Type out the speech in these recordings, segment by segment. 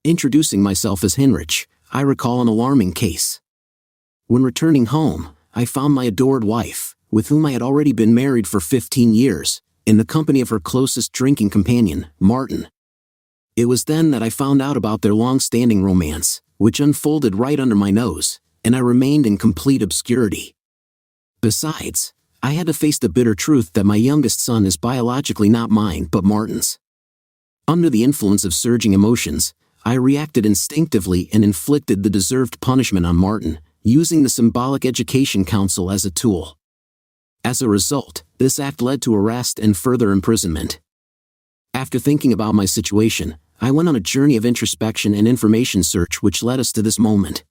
Introducing myself as Heinrich, I recall an alarming case. When returning home, I found my adored wife, with whom I had already been married for 15 years, in the company of her closest drinking companion, Martin. It was then that I found out about their long-standing romance, which unfolded right under my nose, and I remained in complete obscurity. Besides, I had to face the bitter truth that my youngest son is biologically not mine but Martin's. Under the influence of surging emotions, I reacted instinctively and inflicted the deserved punishment on Martin, using the symbolic education council as a tool. As a result, this act led to arrest and further imprisonment. After thinking about my situation, I went on a journey of introspection and information search which led us to this moment.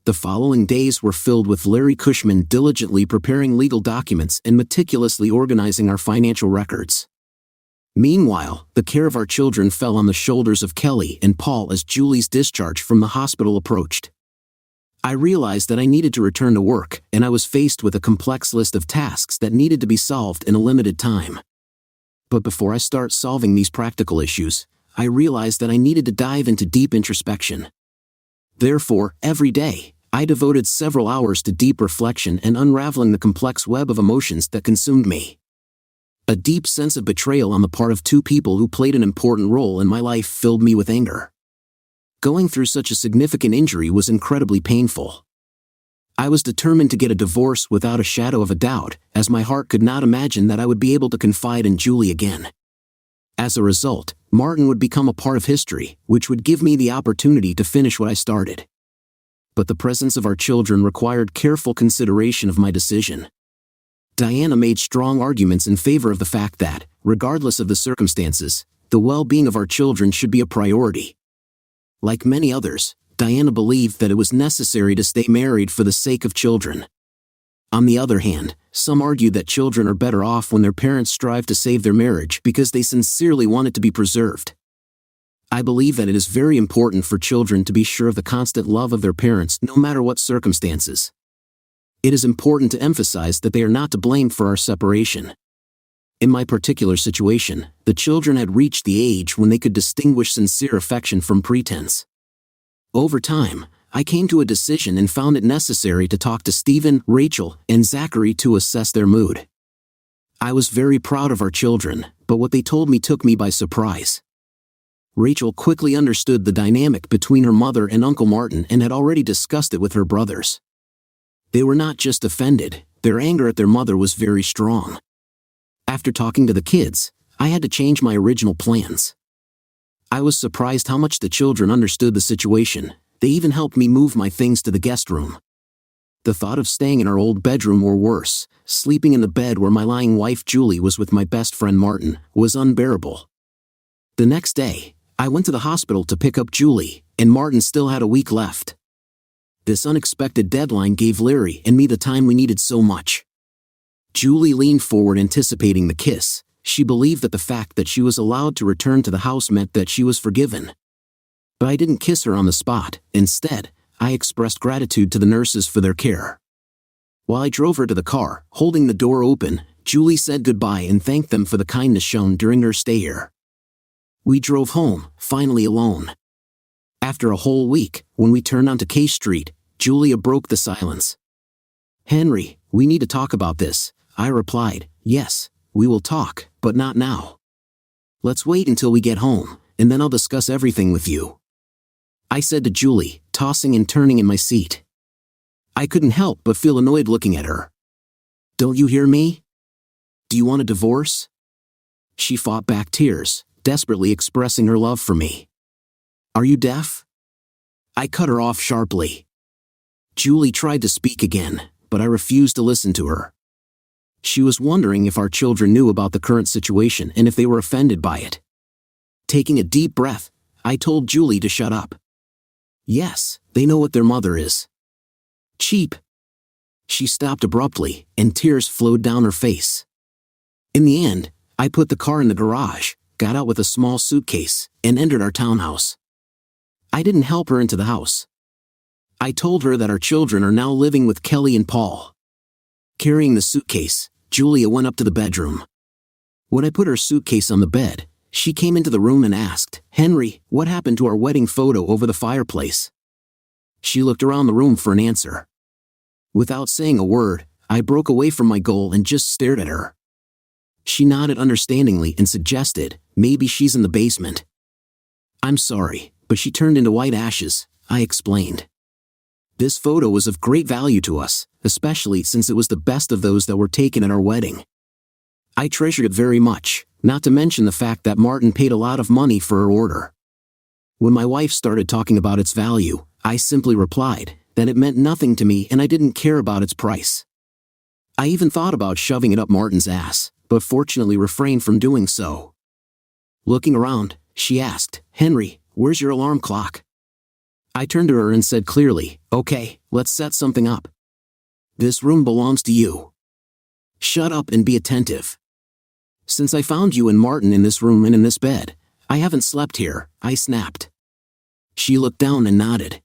The following days were filled with Larry Cushman diligently preparing legal documents and meticulously organizing our financial records. Meanwhile, the care of our children fell on the shoulders of Kelly and Paul as Julie's discharge from the hospital approached. I realized that I needed to return to work, and I was faced with a complex list of tasks that needed to be solved in a limited time. But before I start solving these practical issues, I realized that I needed to dive into deep introspection. Therefore, every day, I devoted several hours to deep reflection and unraveling the complex web of emotions that consumed me. A deep sense of betrayal on the part of two people who played an important role in my life filled me with anger. Going through such a significant injury was incredibly painful. I was determined to get a divorce without a shadow of a doubt, as my heart could not imagine that I would be able to confide in Julie again. As a result, Martin would become a part of history, which would give me the opportunity to finish what I started. But the presence of our children required careful consideration of my decision. Diana made strong arguments in favor of the fact that, regardless of the circumstances, the well-being of our children should be a priority. Like many others, Diana believed that it was necessary to stay married for the sake of children. On the other hand, some argued that children are better off when their parents strive to save their marriage because they sincerely want it to be preserved. I believe that it is very important for children to be sure of the constant love of their parents no matter what circumstances. It is important to emphasize that they are not to blame for our separation. In my particular situation, the children had reached the age when they could distinguish sincere affection from pretense. Over time, I came to a decision and found it necessary to talk to Stephen, Rachel, and Zachary to assess their mood. I was very proud of our children, but what they told me took me by surprise. Rachel quickly understood the dynamic between her mother and Uncle Martin and had already discussed it with her brothers. They were not just offended, their anger at their mother was very strong. After talking to the kids, I had to change my original plans. I was surprised how much the children understood the situation. They even helped me move my things to the guest room. The thought of staying in our old bedroom or worse, sleeping in the bed where my lying wife Julie was with my best friend Martin, was unbearable. The next day, I went to the hospital to pick up Julie, and Martin still had a week left. This unexpected deadline gave Larry and me the time we needed so much. Julie leaned forward anticipating the kiss. She believed that the fact that she was allowed to return to the house meant that she was forgiven. But I didn't kiss her on the spot. Instead, I expressed gratitude to the nurses for their care. While I drove her to the car, holding the door open, Julie said goodbye and thanked them for the kindness shown during her stay here. We drove home, finally alone. After a whole week, when we turned onto K Street, Julia broke the silence. "Henry, we need to talk about this," I replied. "Yes, we will talk, but not now. Let's wait until we get home, and then I'll discuss everything with you," I said to Julie, tossing and turning in my seat. I couldn't help but feel annoyed looking at her. "Don't you hear me? Do you want a divorce?" She fought back tears, desperately expressing her love for me. "Are you deaf?" I cut her off sharply. Julie tried to speak again, but I refused to listen to her. She was wondering if our children knew about the current situation and if they were offended by it. Taking a deep breath, I told Julie to shut up. "Yes, they know what their mother is." "Cheap." She stopped abruptly, and tears flowed down her face. In the end, I put the car in the garage, got out with a small suitcase, and entered our townhouse. I didn't help her into the house. I told her that our children are now living with Kelly and Paul. Carrying the suitcase, Julia went up to the bedroom. When I put her suitcase on the bed, she came into the room and asked, "Henry, what happened to our wedding photo over the fireplace?" She looked around the room for an answer. Without saying a word, I broke away from my goal and just stared at her. She nodded understandingly and suggested, "Maybe she's in the basement." "I'm sorry, but she turned into white ashes," I explained. "This photo was of great value to us, especially since it was the best of those that were taken at our wedding. I treasured it very much, not to mention the fact that Martin paid a lot of money for her order." When my wife started talking about its value, I simply replied that it meant nothing to me and I didn't care about its price. I even thought about shoving it up Martin's ass, but fortunately refrained from doing so. Looking around, she asked, "Henry, where's your alarm clock?" I turned to her and said clearly, "Okay, let's set something up. This room belongs to you. Shut up and be attentive. Since I found you and Martin in this room and in this bed, I haven't slept here," I snapped. She looked down and nodded.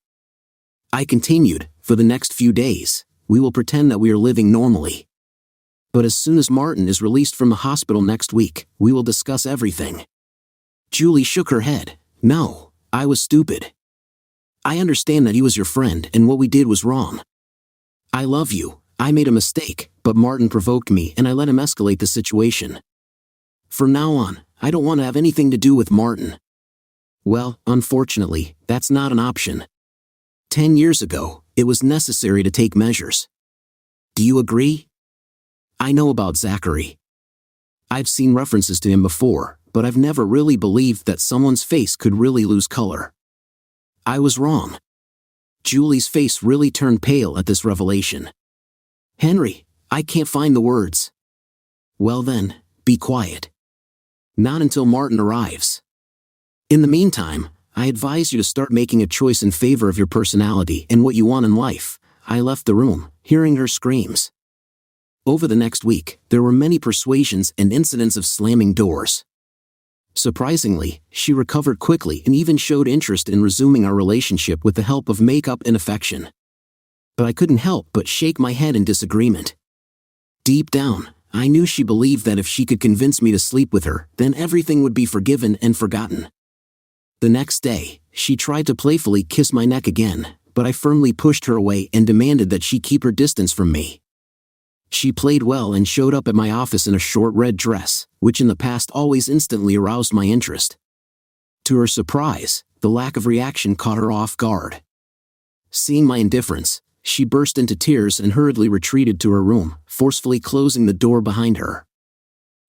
I continued, "For the next few days, we will pretend that we are living normally. But as soon as Martin is released from the hospital next week, we will discuss everything." Julie shook her head. "No, I was stupid. I understand that he was your friend and what we did was wrong. I love you, I made a mistake, but Martin provoked me and I let him escalate the situation. From now on, I don't want to have anything to do with Martin." Well, unfortunately, that's not an option. 10 years ago, it was necessary to take measures. Do you agree? I know about Zachary. I've seen references to him before, but I've never really believed that someone's face could really lose color. I was wrong. Julie's face really turned pale at this revelation. "Henry, I can't find the words." "Well then, be quiet. Not until Martin arrives. In the meantime, I advise you to start making a choice in favor of your personality and what you want in life." I left the room, hearing her screams. Over the next week, there were many persuasions and incidents of slamming doors. Surprisingly, she recovered quickly and even showed interest in resuming our relationship with the help of makeup and affection. But I couldn't help but shake my head in disagreement. Deep down, I knew she believed that if she could convince me to sleep with her, then everything would be forgiven and forgotten. The next day, she tried to playfully kiss my neck again, but I firmly pushed her away and demanded that she keep her distance from me. She played well and showed up at my office in a short red dress, which in the past always instantly aroused my interest. To her surprise, the lack of reaction caught her off guard. Seeing my indifference, she burst into tears and hurriedly retreated to her room, forcefully closing the door behind her.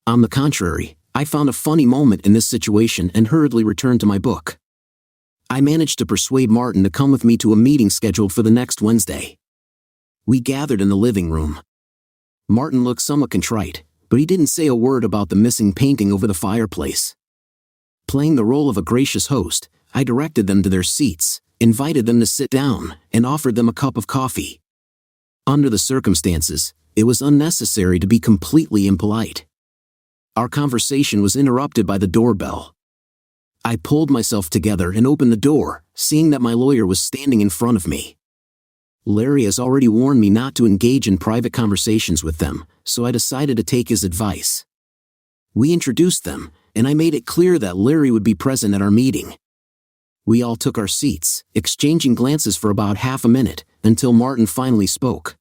On the contrary, I found a funny moment in this situation and hurriedly returned to my book. I managed to persuade Martin to come with me to a meeting scheduled for the next Wednesday. We gathered in the living room. Martin looked somewhat contrite, but he didn't say a word about the missing painting over the fireplace. Playing the role of a gracious host, I directed them to their seats, invited them to sit down, and offered them a cup of coffee. Under the circumstances, it was unnecessary to be completely impolite. Our conversation was interrupted by the doorbell. I pulled myself together and opened the door, seeing that my lawyer was standing in front of me. Larry has already warned me not to engage in private conversations with them, so I decided to take his advice. We introduced them, and I made it clear that Larry would be present at our meeting. We all took our seats, exchanging glances for about half a minute, until Martin finally spoke.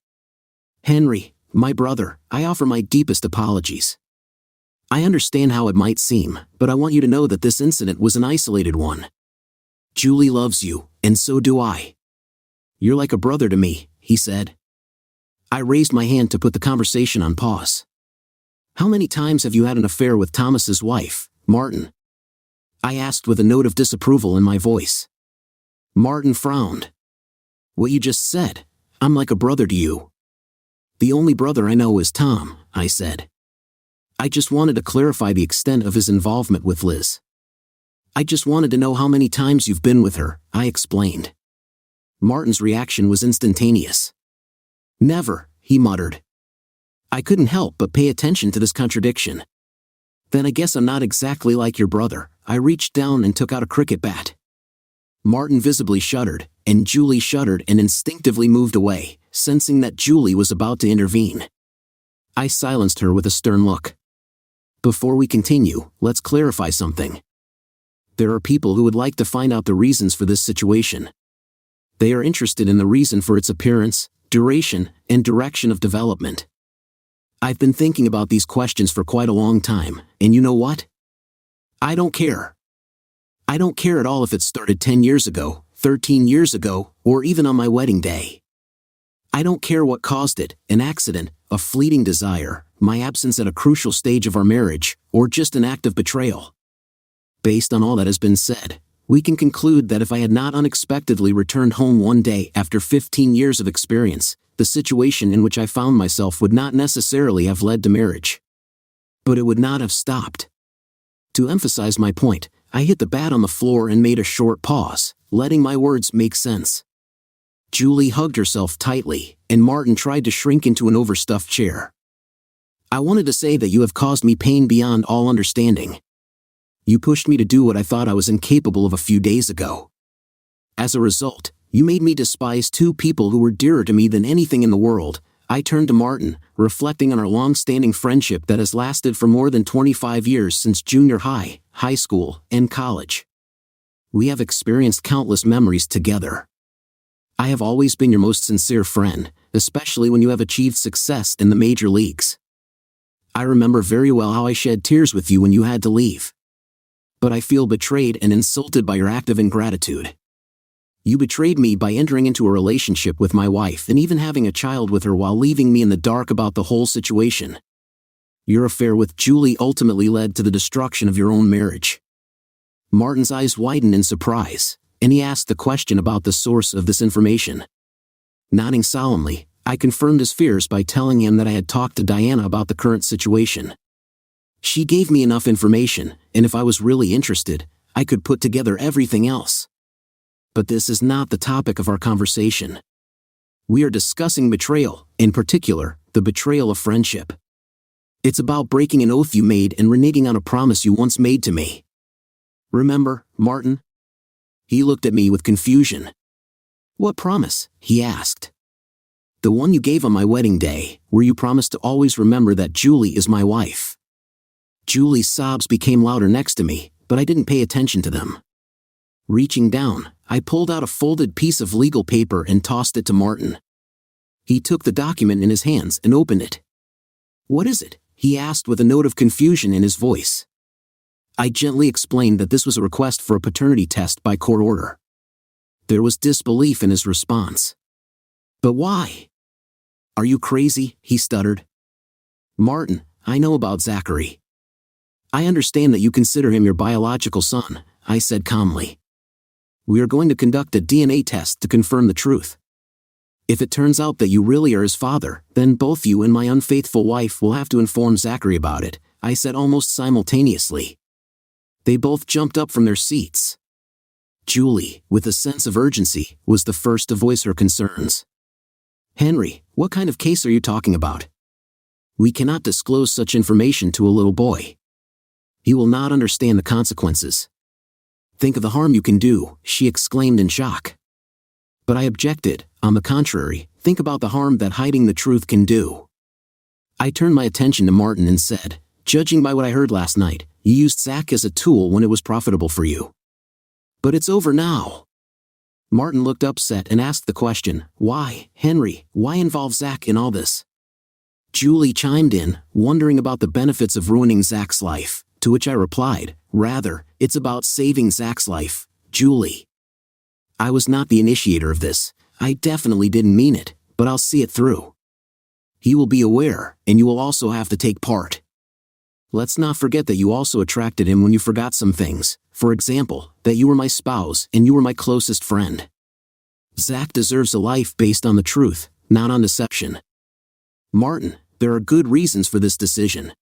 "Henry, my brother, I offer my deepest apologies. I understand how it might seem, but I want you to know that this incident was an isolated one. Julie loves you, and so do I. You're like a brother to me," he said. I raised my hand to put the conversation on pause. "How many times have you had an affair with Thomas's wife, Martin?" I asked with a note of disapproval in my voice. Martin frowned. "What you just said, I'm like a brother to you." "The only brother I know is Tom," I said. I just wanted to clarify the extent of his involvement with Liz. "I just wanted to know how many times you've been with her," I explained. Martin's reaction was instantaneous. "Never," he muttered. I couldn't help but pay attention to this contradiction. "Then I guess I'm not exactly like your brother." I reached down and took out a cricket bat. Martin visibly shuddered, and Julie shuddered and instinctively moved away, sensing that Julie was about to intervene. I silenced her with a stern look. Before we continue, let's clarify something. There are people who would like to find out the reasons for this situation. They are interested in the reason for its appearance, duration, and direction of development. I've been thinking about these questions for quite a long time, and you know what? I don't care. I don't care at all if it started 10 years ago, 13 years ago, or even on my wedding day. I don't care what caused it, an accident, a fleeting desire, my absence at a crucial stage of our marriage, or just an act of betrayal. Based on all that has been said, we can conclude that if I had not unexpectedly returned home one day after 15 years of experience, the situation in which I found myself would not necessarily have led to marriage. But it would not have stopped. To emphasize my point, I hit the bat on the floor and made a short pause, letting my words make sense. Julie hugged herself tightly, and Martin tried to shrink into an overstuffed chair. I wanted to say that you have caused me pain beyond all understanding. You pushed me to do what I thought I was incapable of a few days ago. As a result, you made me despise two people who were dearer to me than anything in the world. I turned to Martin, reflecting on our long-standing friendship that has lasted for more than 25 years since junior high, high school, and college. We have experienced countless memories together. I have always been your most sincere friend, especially when you have achieved success in the major leagues. I remember very well how I shed tears with you when you had to leave. But I feel betrayed and insulted by your act of ingratitude. You betrayed me by entering into a relationship with my wife and even having a child with her while leaving me in the dark about the whole situation. Your affair with Julie ultimately led to the destruction of your own marriage. Martin's eyes widened in surprise, and he asked the question about the source of this information. Nodding solemnly, I confirmed his fears by telling him that I had talked to Diana about the current situation. She gave me enough information, and if I was really interested, I could put together everything else. But this is not the topic of our conversation. We are discussing betrayal, in particular, the betrayal of friendship. It's about breaking an oath you made and reneging on a promise you once made to me. Remember, Martin? He looked at me with confusion. What promise? He asked. The one you gave on my wedding day, where you promised to always remember that Julie is my wife. Julie's sobs became louder next to me, but I didn't pay attention to them. Reaching down, I pulled out a folded piece of legal paper and tossed it to Martin. He took the document in his hands and opened it. What is it? He asked with a note of confusion in his voice. I gently explained that this was a request for a paternity test by court order. There was disbelief in his response. But why? Are you crazy? He stuttered. Martin, I know about Zachary. I understand that you consider him your biological son, I said calmly. We are going to conduct a DNA test to confirm the truth. If it turns out that you really are his father, then both you and my unfaithful wife will have to inform Zachary about it, I said almost simultaneously. They both jumped up from their seats. Julie, with a sense of urgency, was the first to voice her concerns. Henry, what kind of case are you talking about? We cannot disclose such information to a little boy. He will not understand the consequences. Think of the harm you can do, she exclaimed in shock. But I objected. On the contrary, think about the harm that hiding the truth can do. I turned my attention to Martin and said, judging by what I heard last night, you used Zach as a tool when it was profitable for you. But it's over now. Martin looked upset and asked the question, why, Henry, why involve Zach in all this? Julie chimed in, wondering about the benefits of ruining Zach's life, to which I replied, rather, it's about saving Zach's life, Julie. I was not the initiator of this. I definitely didn't mean it, but I'll see it through. He will be aware, and you will also have to take part. Let's not forget that you also attracted him when you forgot some things, for example, that you were my spouse and you were my closest friend. Zach deserves a life based on the truth, not on deception. Martin, there are good reasons for this decision.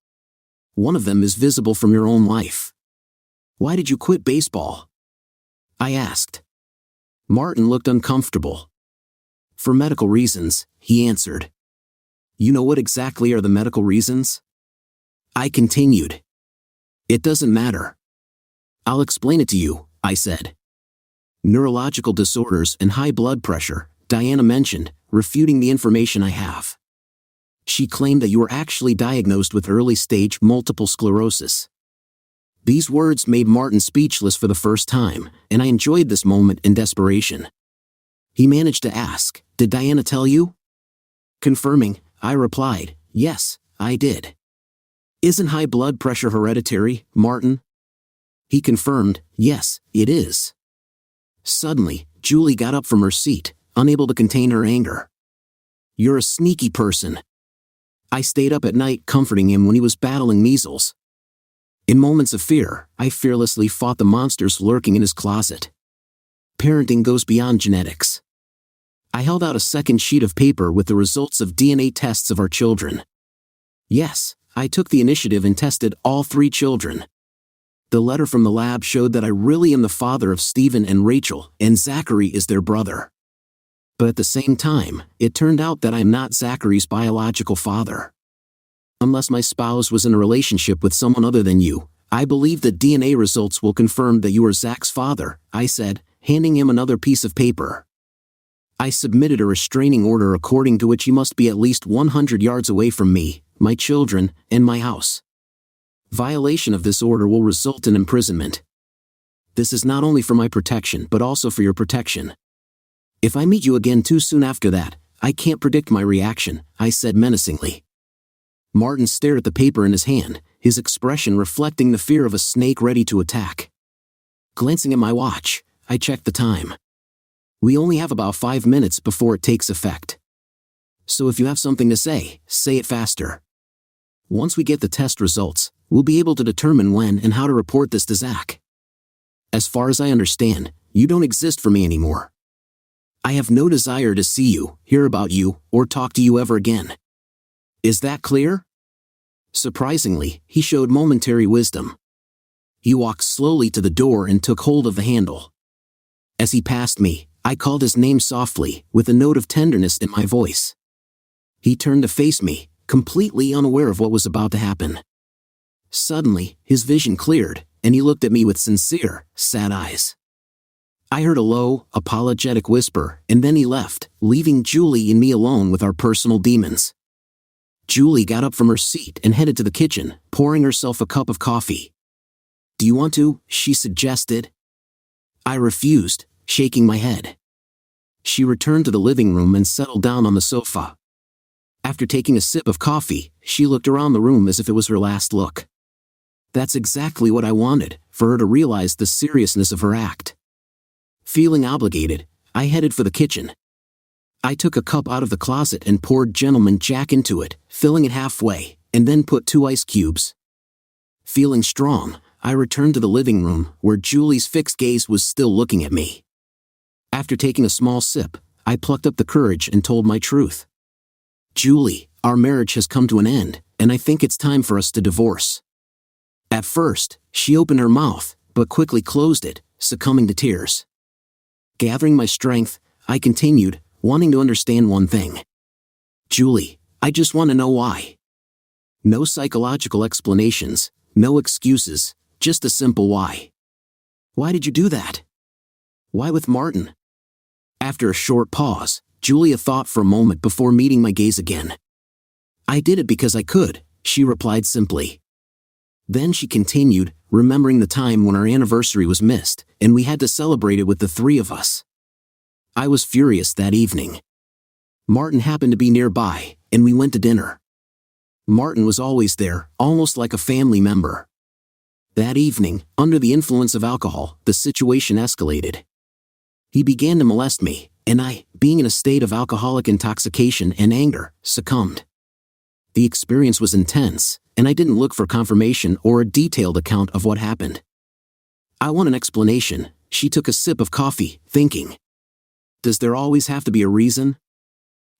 One of them is visible from your own life. Why did you quit baseball? I asked. Martin looked uncomfortable. For medical reasons, he answered. You know what exactly are the medical reasons? I continued. It doesn't matter. I'll explain it to you, I said. Neurological disorders and high blood pressure, Diana mentioned, refuting the information I have. She claimed that you were actually diagnosed with early-stage multiple sclerosis. These words made Martin speechless for the first time, and I enjoyed this moment in desperation. He managed to ask, "Did Diana tell you?" Confirming, I replied, "Yes, I did." "Isn't high blood pressure hereditary, Martin?" He confirmed, "Yes, it is." Suddenly, Julie got up from her seat, unable to contain her anger. "You're a sneaky person." I stayed up at night comforting him when he was battling measles. In moments of fear, I fearlessly fought the monsters lurking in his closet. Parenting goes beyond genetics. I held out a second sheet of paper with the results of DNA tests of our children. Yes, I took the initiative and tested all 3 children. The letter from the lab showed that I really am the father of Stephen and Rachel, and Zachary is their brother. But at the same time, it turned out that I am not Zachary's biological father. "Unless my spouse was in a relationship with someone other than you, I believe the DNA results will confirm that you are Zach's father," I said, handing him another piece of paper. I submitted a restraining order according to which he must be at least 100 yards away from me, my children, and my house. Violation of this order will result in imprisonment. This is not only for my protection but also for your protection. If I meet you again too soon after that, I can't predict my reaction, I said menacingly. Martin stared at the paper in his hand, his expression reflecting the fear of a snake ready to attack. Glancing at my watch, I checked the time. We only have about 5 minutes before it takes effect. So if you have something to say it faster. Once we get the test results, we'll be able to determine when and how to report this to Zach. As far as I understand, you don't exist for me anymore. I have no desire to see you, hear about you, or talk to you ever again. Is that clear? Surprisingly, he showed momentary wisdom. He walked slowly to the door and took hold of the handle. As he passed me, I called his name softly, with a note of tenderness in my voice. He turned to face me, completely unaware of what was about to happen. Suddenly, his vision cleared, and he looked at me with sincere, sad eyes. I heard a low, apologetic whisper, and then he left, leaving Julie and me alone with our personal demons. Julie got up from her seat and headed to the kitchen, pouring herself a cup of coffee. "Do you want to?" she suggested. I refused, shaking my head. She returned to the living room and settled down on the sofa. After taking a sip of coffee, she looked around the room as if it was her last look. That's exactly what I wanted, for her to realize the seriousness of her act. Feeling obligated, I headed for the kitchen. I took a cup out of the closet and poured Gentleman Jack into it, filling it halfway, and then put 2 ice cubes. Feeling strong, I returned to the living room, where Julie's fixed gaze was still looking at me. After taking a small sip, I plucked up the courage and told my truth. "Julie, our marriage has come to an end, and I think it's time for us to divorce." At first, she opened her mouth, but quickly closed it, succumbing to tears. Gathering my strength, I continued, wanting to understand one thing. "Julie, I just want to know why." No psychological explanations, no excuses, just a simple why. "Why did you do that? Why with Martin?" After a short pause, Julia thought for a moment before meeting my gaze again. "I did it because I could," she replied simply. Then she continued, remembering the time when our anniversary was missed, and we had to celebrate it with the 3 of us. I was furious that evening. Martin happened to be nearby, and we went to dinner. Martin was always there, almost like a family member. That evening, under the influence of alcohol, the situation escalated. He began to molest me, and I, being in a state of alcoholic intoxication and anger, succumbed. The experience was intense, and I didn't look for confirmation or a detailed account of what happened. "I want an explanation." She took a sip of coffee, thinking. Does there always have to be a reason?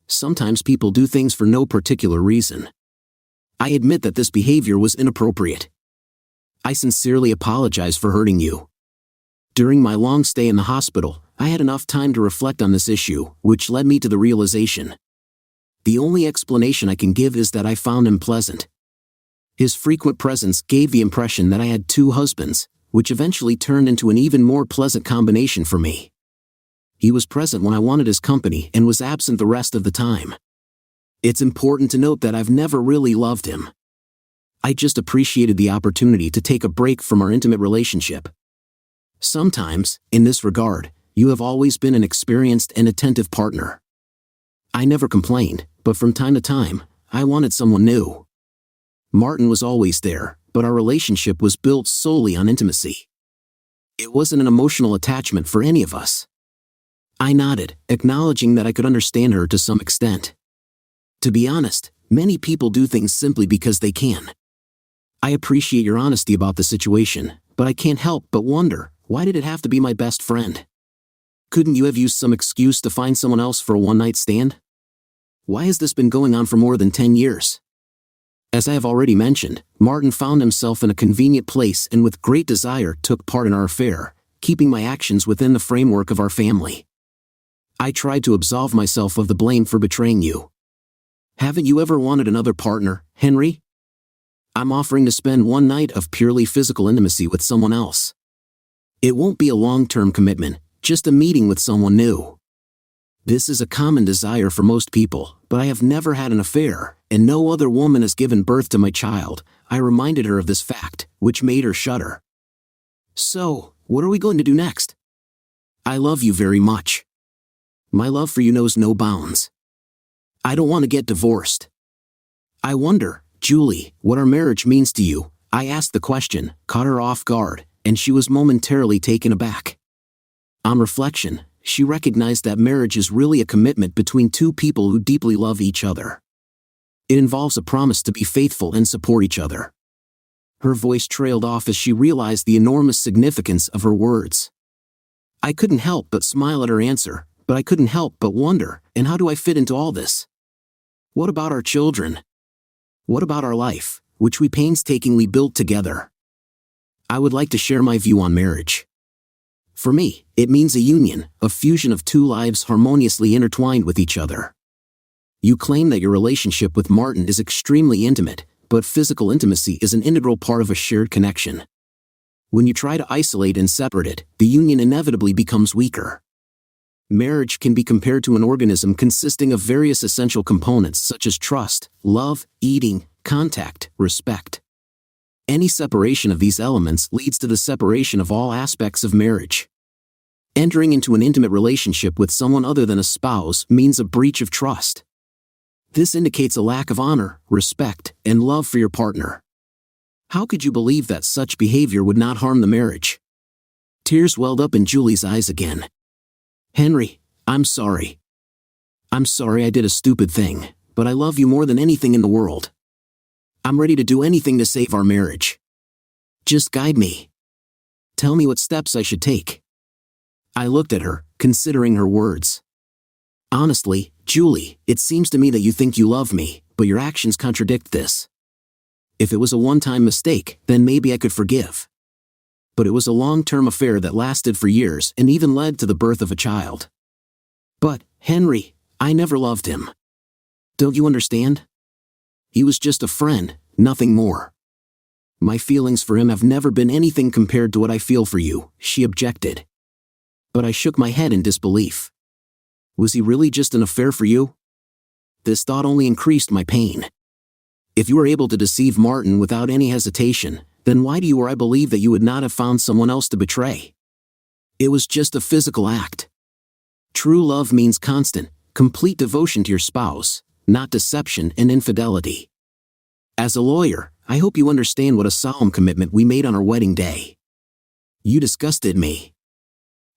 Sometimes people do things for no particular reason. I admit that this behavior was inappropriate. I sincerely apologize for hurting you. During my long stay in the hospital, I had enough time to reflect on this issue, which led me to the realization. The only explanation I can give is that I found him pleasant. His frequent presence gave the impression that I had 2 husbands, which eventually turned into an even more pleasant combination for me. He was present when I wanted his company and was absent the rest of the time. It's important to note that I've never really loved him. I just appreciated the opportunity to take a break from our intimate relationship. Sometimes, in this regard, you have always been an experienced and attentive partner. I never complained, but from time to time, I wanted someone new. Martin was always there, but our relationship was built solely on intimacy. It wasn't an emotional attachment for any of us. I nodded, acknowledging that I could understand her to some extent. To be honest, many people do things simply because they can. I appreciate your honesty about the situation, but I can't help but wonder, why did it have to be my best friend? Couldn't you have used some excuse to find someone else for a one-night stand? Why has this been going on for more than 10 years? As I have already mentioned, Martin found himself in a convenient place and with great desire took part in our affair, keeping my actions within the framework of our family. I tried to absolve myself of the blame for betraying you. Haven't you ever wanted another partner, Henry? I'm offering to spend one night of purely physical intimacy with someone else. It won't be a long-term commitment, just a meeting with someone new. This is a common desire for most people, but I have never had an affair, and no other woman has given birth to my child. I reminded her of this fact, which made her shudder. So, what are we going to do next? I love you very much. My love for you knows no bounds. I don't want to get divorced. I wonder, Julie, what our marriage means to you. I asked the question, caught her off guard, and she was momentarily taken aback. On reflection, she recognized that marriage is really a commitment between two people who deeply love each other. It involves a promise to be faithful and support each other. Her voice trailed off as she realized the enormous significance of her words. I couldn't help but smile at her answer, but I couldn't help but wonder, and how do I fit into all this? What about our children? What about our life, which we painstakingly built together? I would like to share my view on marriage. For me, it means a union, a fusion of two lives harmoniously intertwined with each other. You claim that your relationship with Martin is extremely intimate, but physical intimacy is an integral part of a shared connection. When you try to isolate and separate it, the union inevitably becomes weaker. Marriage can be compared to an organism consisting of various essential components such as trust, love, eating, contact, respect. Any separation of these elements leads to the separation of all aspects of marriage. Entering into an intimate relationship with someone other than a spouse means a breach of trust. This indicates a lack of honor, respect, and love for your partner. How could you believe that such behavior would not harm the marriage? Tears welled up in Julie's eyes again. Henry, I'm sorry. I'm sorry I did a stupid thing, but I love you more than anything in the world. I'm ready to do anything to save our marriage. Just guide me. Tell me what steps I should take. I looked at her, considering her words. Honestly, Julie, it seems to me that you think you love me, but your actions contradict this. If it was a one-time mistake, then maybe I could forgive. But it was a long-term affair that lasted for years and even led to the birth of a child. But, Henry, I never loved him. Don't you understand? He was just a friend, nothing more. My feelings for him have never been anything compared to what I feel for you, she objected. But I shook my head in disbelief. Was he really just an affair for you? This thought only increased my pain. If you were able to deceive Martin without any hesitation, then why do you or I believe that you would not have found someone else to betray? It was just a physical act. True love means constant, complete devotion to your spouse, not deception and infidelity. As a lawyer, I hope you understand what a solemn commitment we made on our wedding day. You disgusted me.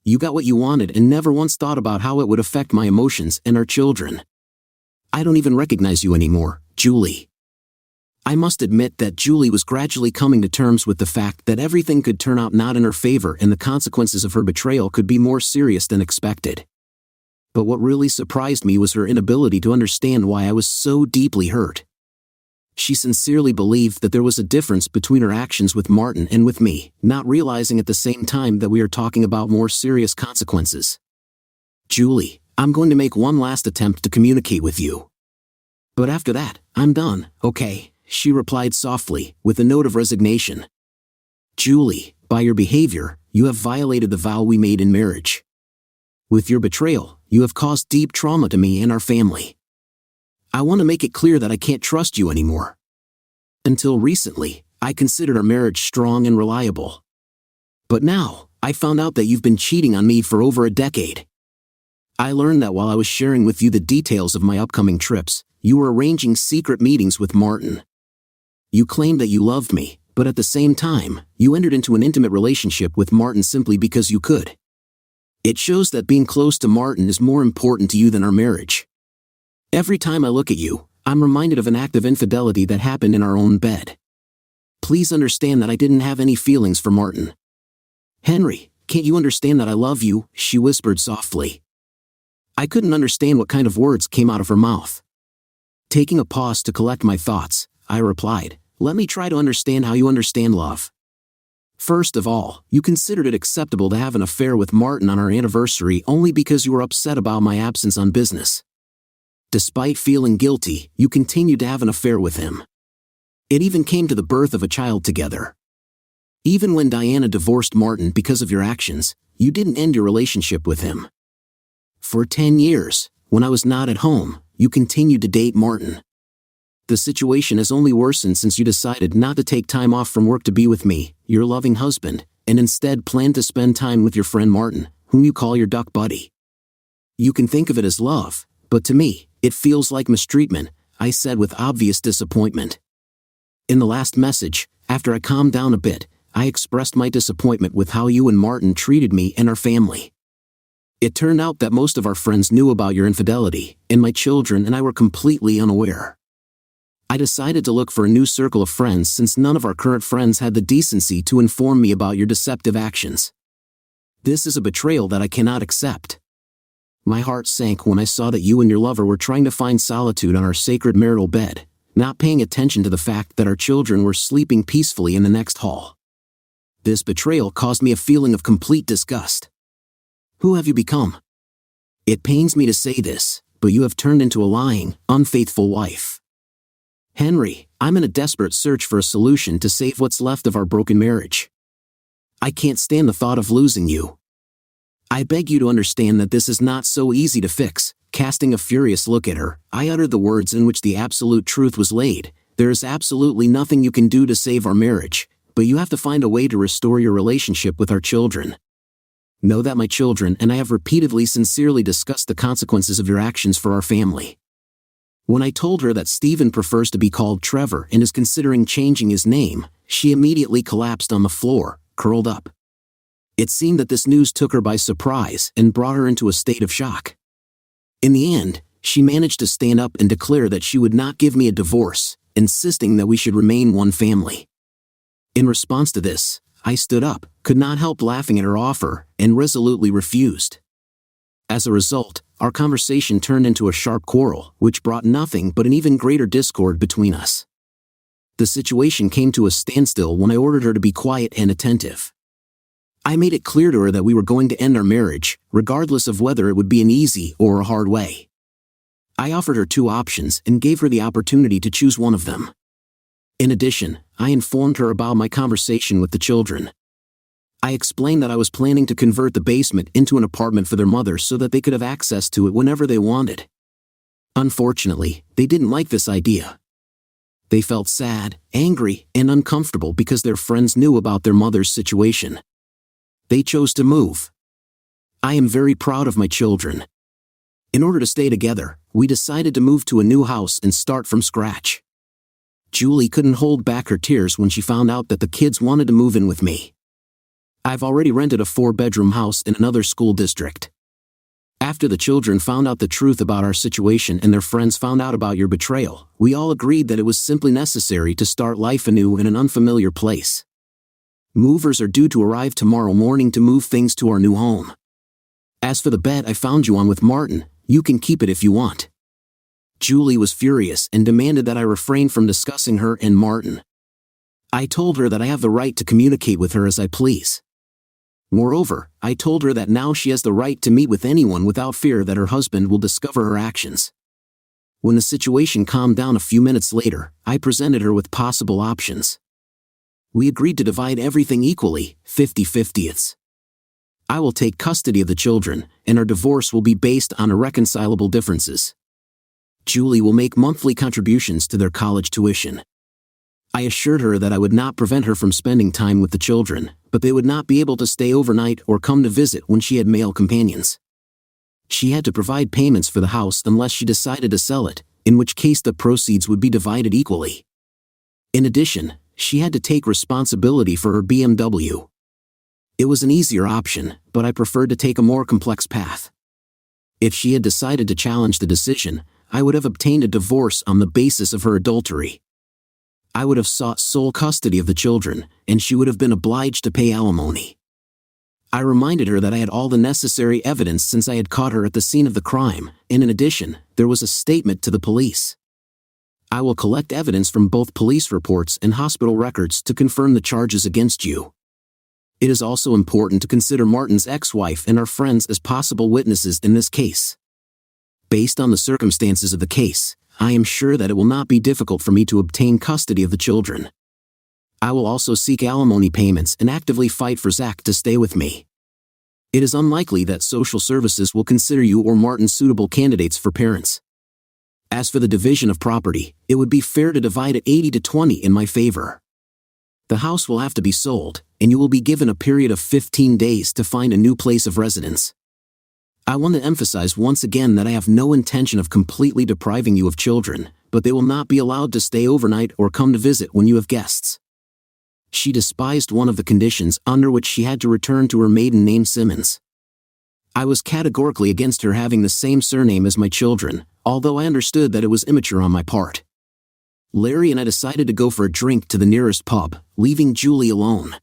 You got what you wanted and never once thought about how it would affect my emotions and our children. I don't even recognize you anymore, Julie. I must admit that Julie was gradually coming to terms with the fact that everything could turn out not in her favor and the consequences of her betrayal could be more serious than expected. But what really surprised me was her inability to understand why I was so deeply hurt. She sincerely believed that there was a difference between her actions with Martin and with me, not realizing at the same time that we are talking about more serious consequences. Julie, I'm going to make one last attempt to communicate with you. But after that, I'm done, okay? She replied softly, with a note of resignation. Julie, by your behavior, you have violated the vow we made in marriage. With your betrayal, you have caused deep trauma to me and our family. I want to make it clear that I can't trust you anymore. Until recently, I considered our marriage strong and reliable. But now, I found out that you've been cheating on me for over a decade. I learned that while I was sharing with you the details of my upcoming trips, you were arranging secret meetings with Martin. You claimed that you loved me, but at the same time, you entered into an intimate relationship with Martin simply because you could. It shows that being close to Martin is more important to you than our marriage. Every time I look at you, I'm reminded of an act of infidelity that happened in our own bed. Please understand that I didn't have any feelings for Martin. Henry, can't you understand that I love you? She whispered softly. I couldn't understand what kind of words came out of her mouth. Taking a pause to collect my thoughts, I replied, let me try to understand how you understand love. First of all, you considered it acceptable to have an affair with Martin on our anniversary only because you were upset about my absence on business. Despite feeling guilty, you continued to have an affair with him. It even came to the birth of a child together. Even when Diana divorced Martin because of your actions, you didn't end your relationship with him. For 10 years, when I was not at home, you continued to date Martin. The situation has only worsened since you decided not to take time off from work to be with me, your loving husband, and instead planned to spend time with your friend Martin, whom you call your duck buddy. You can think of it as love, but to me, it feels like mistreatment, I said with obvious disappointment. In the last message, after I calmed down a bit, I expressed my disappointment with how you and Martin treated me and our family. It turned out that most of our friends knew about your infidelity, and my children and I were completely unaware. I decided to look for a new circle of friends since none of our current friends had the decency to inform me about your deceptive actions. This is a betrayal that I cannot accept. My heart sank when I saw that you and your lover were trying to find solitude on our sacred marital bed, not paying attention to the fact that our children were sleeping peacefully in the next hall. This betrayal caused me a feeling of complete disgust. Who have you become? It pains me to say this, but you have turned into a lying, unfaithful wife. Henry, I'm in a desperate search for a solution to save what's left of our broken marriage. I can't stand the thought of losing you. I beg you to understand that this is not so easy to fix. Casting a furious look at her, I uttered the words in which the absolute truth was laid. There is absolutely nothing you can do to save our marriage, but you have to find a way to restore your relationship with our children. Know that my children and I have repeatedly sincerely discussed the consequences of your actions for our family. When I told her that Stephen prefers to be called Trevor and is considering changing his name, she immediately collapsed on the floor, curled up. It seemed that this news took her by surprise and brought her into a state of shock. In the end, she managed to stand up and declare that she would not give me a divorce, insisting that we should remain one family. In response to this, I stood up, could not help laughing at her offer, and resolutely refused. As a result, our conversation turned into a sharp quarrel, which brought nothing but an even greater discord between us. The situation came to a standstill when I ordered her to be quiet and attentive. I made it clear to her that we were going to end our marriage, regardless of whether it would be an easy or a hard way. I offered her 2 options and gave her the opportunity to choose one of them. In addition, I informed her about my conversation with the children. I explained that I was planning to convert the basement into an apartment for their mother so that they could have access to it whenever they wanted. Unfortunately, they didn't like this idea. They felt sad, angry, and uncomfortable because their friends knew about their mother's situation. They chose to move. I am very proud of my children. In order to stay together, we decided to move to a new house and start from scratch. Julie couldn't hold back her tears when she found out that the kids wanted to move in with me. I've already rented a 4-bedroom house in another school district. After the children found out the truth about our situation and their friends found out about your betrayal, we all agreed that it was simply necessary to start life anew in an unfamiliar place. Movers are due to arrive tomorrow morning to move things to our new home. As for the bed I found you on with Martin, you can keep it if you want. Julie was furious and demanded that I refrain from discussing her and Martin. I told her that I have the right to communicate with her as I please. Moreover, I told her that now she has the right to meet with anyone without fear that her husband will discover her actions. When the situation calmed down a few minutes later, I presented her with possible options. We agreed to divide everything equally, 50-50ths. I will take custody of the children, and our divorce will be based on irreconcilable differences. Julie will make monthly contributions to their college tuition. I assured her that I would not prevent her from spending time with the children, but they would not be able to stay overnight or come to visit when she had male companions. She had to provide payments for the house unless she decided to sell it, in which case the proceeds would be divided equally. In addition, she had to take responsibility for her BMW. It was an easier option, but I preferred to take a more complex path. If she had decided to challenge the decision, I would have obtained a divorce on the basis of her adultery. I would have sought sole custody of the children, and she would have been obliged to pay alimony. I reminded her that I had all the necessary evidence since I had caught her at the scene of the crime, and in addition, there was a statement to the police. I will collect evidence from both police reports and hospital records to confirm the charges against you. It is also important to consider Martin's ex-wife and our friends as possible witnesses in this case. Based on the circumstances of the case, I am sure that it will not be difficult for me to obtain custody of the children. I will also seek alimony payments and actively fight for Zach to stay with me. It is unlikely that social services will consider you or Martin suitable candidates for parents. As for the division of property, it would be fair to divide it 80-20 in my favor. The house will have to be sold, and you will be given a period of 15 days to find a new place of residence. I want to emphasize once again that I have no intention of completely depriving you of children, but they will not be allowed to stay overnight or come to visit when you have guests. She despised one of the conditions under which she had to return to her maiden name Simmons. I was categorically against her having the same surname as my children, although I understood that it was immature on my part. Larry and I decided to go for a drink to the nearest pub, leaving Julie alone.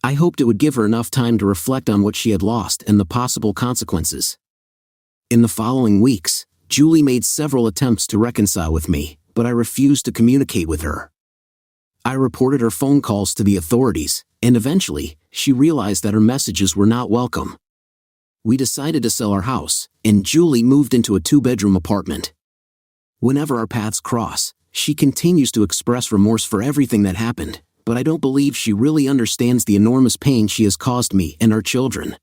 I hoped it would give her enough time to reflect on what she had lost and the possible consequences. In the following weeks, Julie made several attempts to reconcile with me, but I refused to communicate with her. I reported her phone calls to the authorities, and eventually, she realized that her messages were not welcome. We decided to sell our house, and Julie moved into a 2-bedroom apartment. Whenever our paths cross, she continues to express remorse for everything that happened, but I don't believe she really understands the enormous pain she has caused me and our children.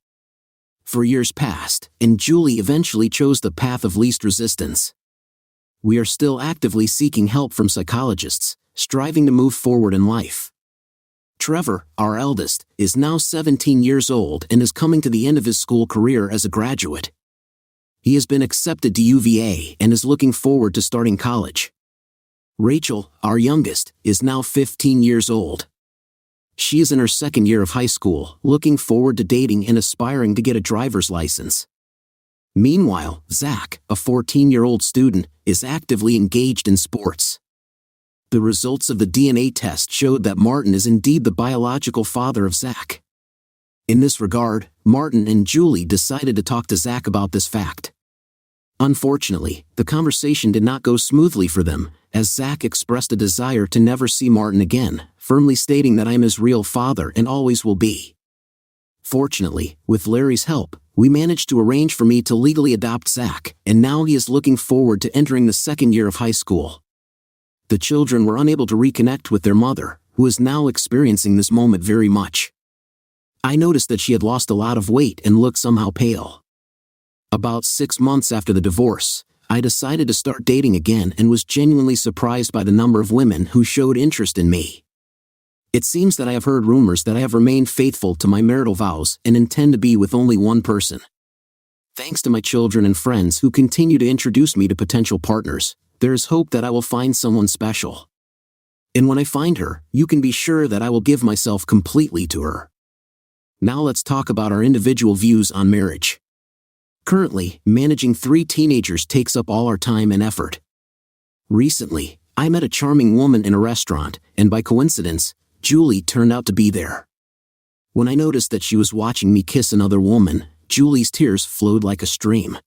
For years passed, and Julie eventually chose the path of least resistance. We are still actively seeking help from psychologists, striving to move forward in life. Trevor, our eldest, is now 17 years old and is coming to the end of his school career as a graduate. He has been accepted to UVA and is looking forward to starting college. Rachel, our youngest, is now 15 years old. She is in her second year of high school, looking forward to dating and aspiring to get a driver's license. Meanwhile, Zach, a 14-year-old student, is actively engaged in sports. The results of the DNA test showed that Martin is indeed the biological father of Zach. In this regard, Martin and Julie decided to talk to Zach about this fact. Unfortunately, the conversation did not go smoothly for them, as Zach expressed a desire to never see Martin again, firmly stating that I am his real father and always will be. Fortunately, with Larry's help, we managed to arrange for me to legally adopt Zach, and now he is looking forward to entering the second year of high school. The children were unable to reconnect with their mother, who is now experiencing this moment very much. I noticed that she had lost a lot of weight and looked somehow pale. About 6 months after the divorce, I decided to start dating again and was genuinely surprised by the number of women who showed interest in me. It seems that I have heard rumors that I have remained faithful to my marital vows and intend to be with only one person. Thanks to my children and friends who continue to introduce me to potential partners, there is hope that I will find someone special. And when I find her, you can be sure that I will give myself completely to her. Now let's talk about our individual views on marriage. Currently, managing 3 teenagers takes up all our time and effort. Recently, I met a charming woman in a restaurant, and by coincidence, Julie turned out to be there. When I noticed that she was watching me kiss another woman, Julie's tears flowed like a stream.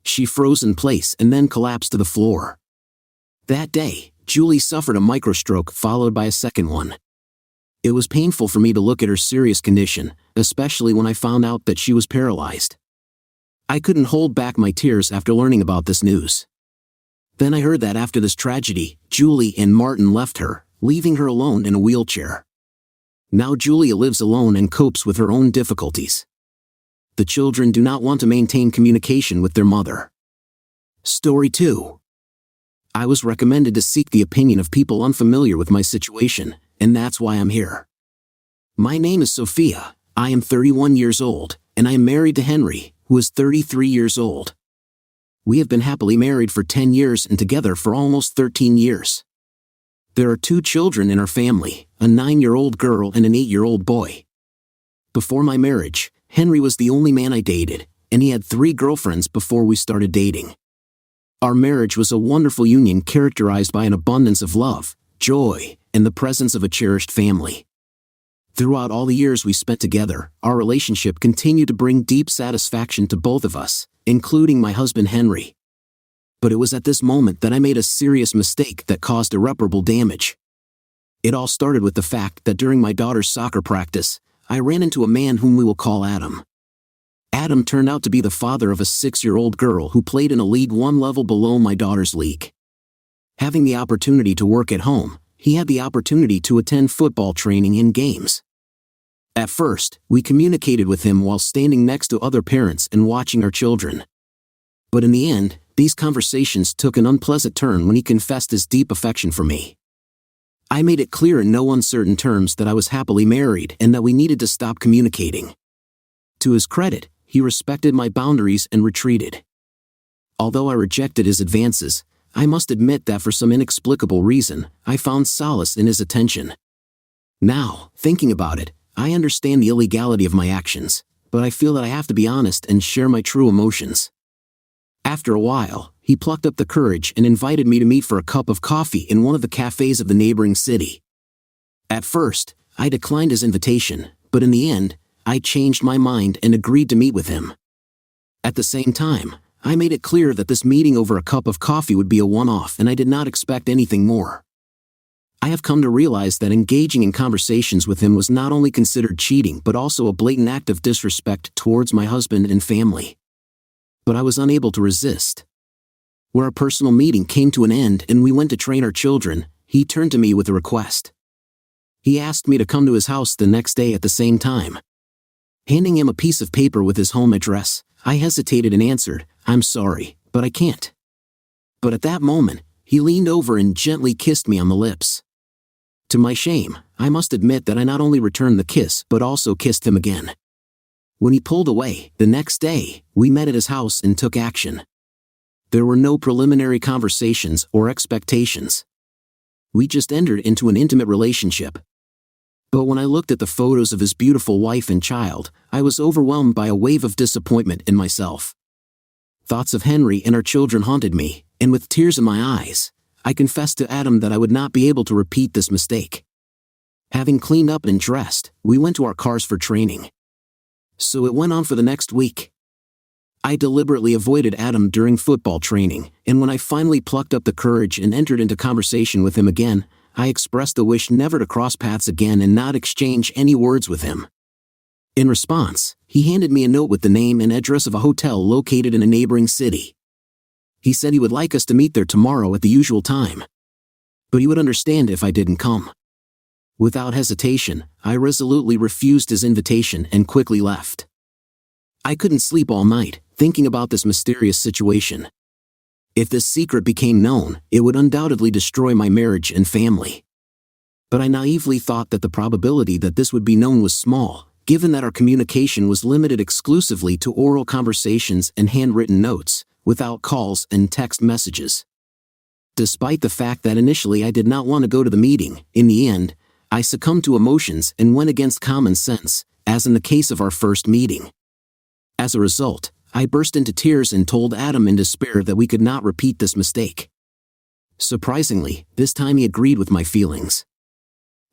She froze in place and then collapsed to the floor. That day, Julie suffered a microstroke followed by a second one. It was painful for me to look at her serious condition, especially when I found out that she was paralyzed. I couldn't hold back my tears after learning about this news. Then I heard that after this tragedy, Julie and Martin left her, leaving her alone in a wheelchair. Now Julia lives alone and copes with her own difficulties. The children do not want to maintain communication with their mother. Story 2. I was recommended to seek the opinion of people unfamiliar with my situation, and that's why I'm here. My name is Sophia, I am 31 years old, and I am married to Henry, who is 33 years old. We have been happily married for 10 years and together for almost 13 years. There are 2 children in our family, a 9-year-old girl and an 8-year-old boy. Before my marriage, Henry was the only man I dated, and he had 3 girlfriends before we started dating. Our marriage was a wonderful union characterized by an abundance of love, joy, and the presence of a cherished family. Throughout all the years we spent together, our relationship continued to bring deep satisfaction to both of us, including my husband Henry. But it was at this moment that I made a serious mistake that caused irreparable damage. It all started with the fact that during my daughter's soccer practice, I ran into a man whom we will call Adam. Adam turned out to be the father of a 6-year-old girl who played in a League 1 level below my daughter's league. Having the opportunity to work at home, he had the opportunity to attend football training and games. At first, we communicated with him while standing next to other parents and watching our children. But in the end, these conversations took an unpleasant turn when he confessed his deep affection for me. I made it clear in no uncertain terms that I was happily married and that we needed to stop communicating. To his credit, he respected my boundaries and retreated. Although I rejected his advances, I must admit that for some inexplicable reason, I found solace in his attention. Now, thinking about it, I understand the illegality of my actions, but I feel that I have to be honest and share my true emotions. After a while, he plucked up the courage and invited me to meet for a cup of coffee in one of the cafes of the neighboring city. At first, I declined his invitation, but in the end, I changed my mind and agreed to meet with him. At the same time, I made it clear that this meeting over a cup of coffee would be a one-off and I did not expect anything more. I have come to realize that engaging in conversations with him was not only considered cheating but also a blatant act of disrespect towards my husband and family. But I was unable to resist. Where our personal meeting came to an end and we went to train our children, he turned to me with a request. He asked me to come to his house the next day at the same time. Handing him a piece of paper with his home address, I hesitated and answered, "I'm sorry, but I can't." But at that moment, he leaned over and gently kissed me on the lips. To my shame, I must admit that I not only returned the kiss but also kissed him again. When he pulled away, the next day, we met at his house and took action. There were no preliminary conversations or expectations. We just entered into an intimate relationship. But when I looked at the photos of his beautiful wife and child, I was overwhelmed by a wave of disappointment in myself. Thoughts of Henry and our children haunted me, and with tears in my eyes, I confessed to Adam that I would not be able to repeat this mistake. Having cleaned up and dressed, we went to our cars for training. So it went on for the next week. I deliberately avoided Adam during football training, and when I finally plucked up the courage and entered into conversation with him again, I expressed the wish never to cross paths again and not exchange any words with him. In response, he handed me a note with the name and address of a hotel located in a neighboring city. He said he would like us to meet there tomorrow at the usual time. But he would understand if I didn't come. Without hesitation, I resolutely refused his invitation and quickly left. I couldn't sleep all night, thinking about this mysterious situation. If this secret became known, it would undoubtedly destroy my marriage and family. But I naively thought that the probability that this would be known was small, given that our communication was limited exclusively to oral conversations and handwritten notes, without calls and text messages. Despite the fact that initially I did not want to go to the meeting, in the end, I succumbed to emotions and went against common sense, as in the case of our first meeting. As a result, I burst into tears and told Adam in despair that we could not repeat this mistake. Surprisingly, this time he agreed with my feelings.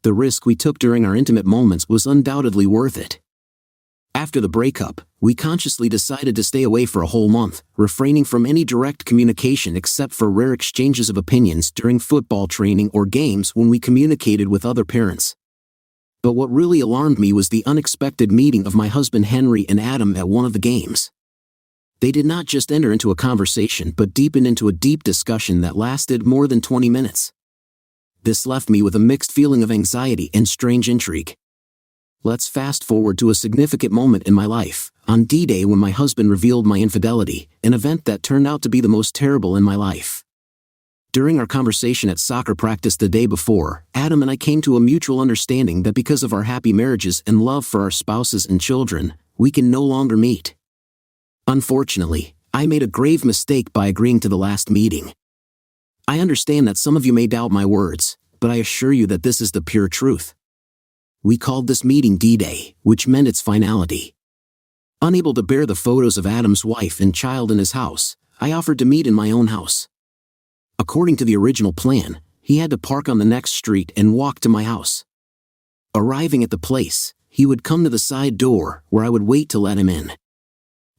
The risk we took during our intimate moments was undoubtedly worth it. After the breakup, we consciously decided to stay away for a whole month, refraining from any direct communication except for rare exchanges of opinions during football training or games when we communicated with other parents. But what really alarmed me was the unexpected meeting of my husband Henry and Adam at one of the games. They did not just enter into a conversation but deepened into a deep discussion that lasted more than 20 minutes. This left me with a mixed feeling of anxiety and strange intrigue. Let's fast forward to a significant moment in my life, on D-Day when my husband revealed my infidelity, an event that turned out to be the most terrible in my life. During our conversation at soccer practice the day before, Adam and I came to a mutual understanding that because of our happy marriages and love for our spouses and children, we can no longer meet. Unfortunately, I made a grave mistake by agreeing to the last meeting. I understand that some of you may doubt my words, but I assure you that this is the pure truth. We called this meeting D-Day, which meant its finality. Unable to bear the photos of Adam's wife and child in his house, I offered to meet in my own house. According to the original plan, he had to park on the next street and walk to my house. Arriving at the place, he would come to the side door where I would wait to let him in.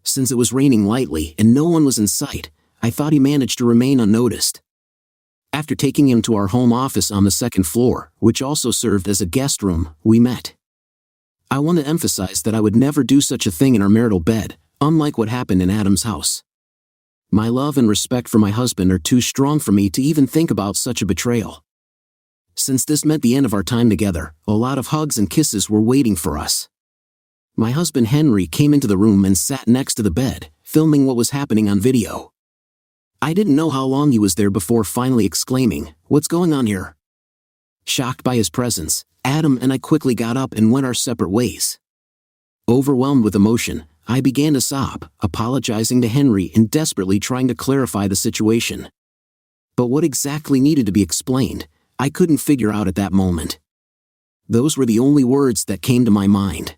Since it was raining lightly and no one was in sight, I thought he managed to remain unnoticed. After taking him to our home office on the second floor, which also served as a guest room, we met. I want to emphasize that I would never do such a thing in our marital bed, unlike what happened in Adam's house. My love and respect for my husband are too strong for me to even think about such a betrayal. Since this meant the end of our time together, a lot of hugs and kisses were waiting for us. My husband Henry came into the room and sat next to the bed, filming what was happening on video. I didn't know how long he was there before finally exclaiming, "What's going on here?" Shocked by his presence, Adam and I quickly got up and went our separate ways. Overwhelmed with emotion, I began to sob, apologizing to Henry and desperately trying to clarify the situation. But what exactly needed to be explained, I couldn't figure out at that moment. Those were the only words that came to my mind.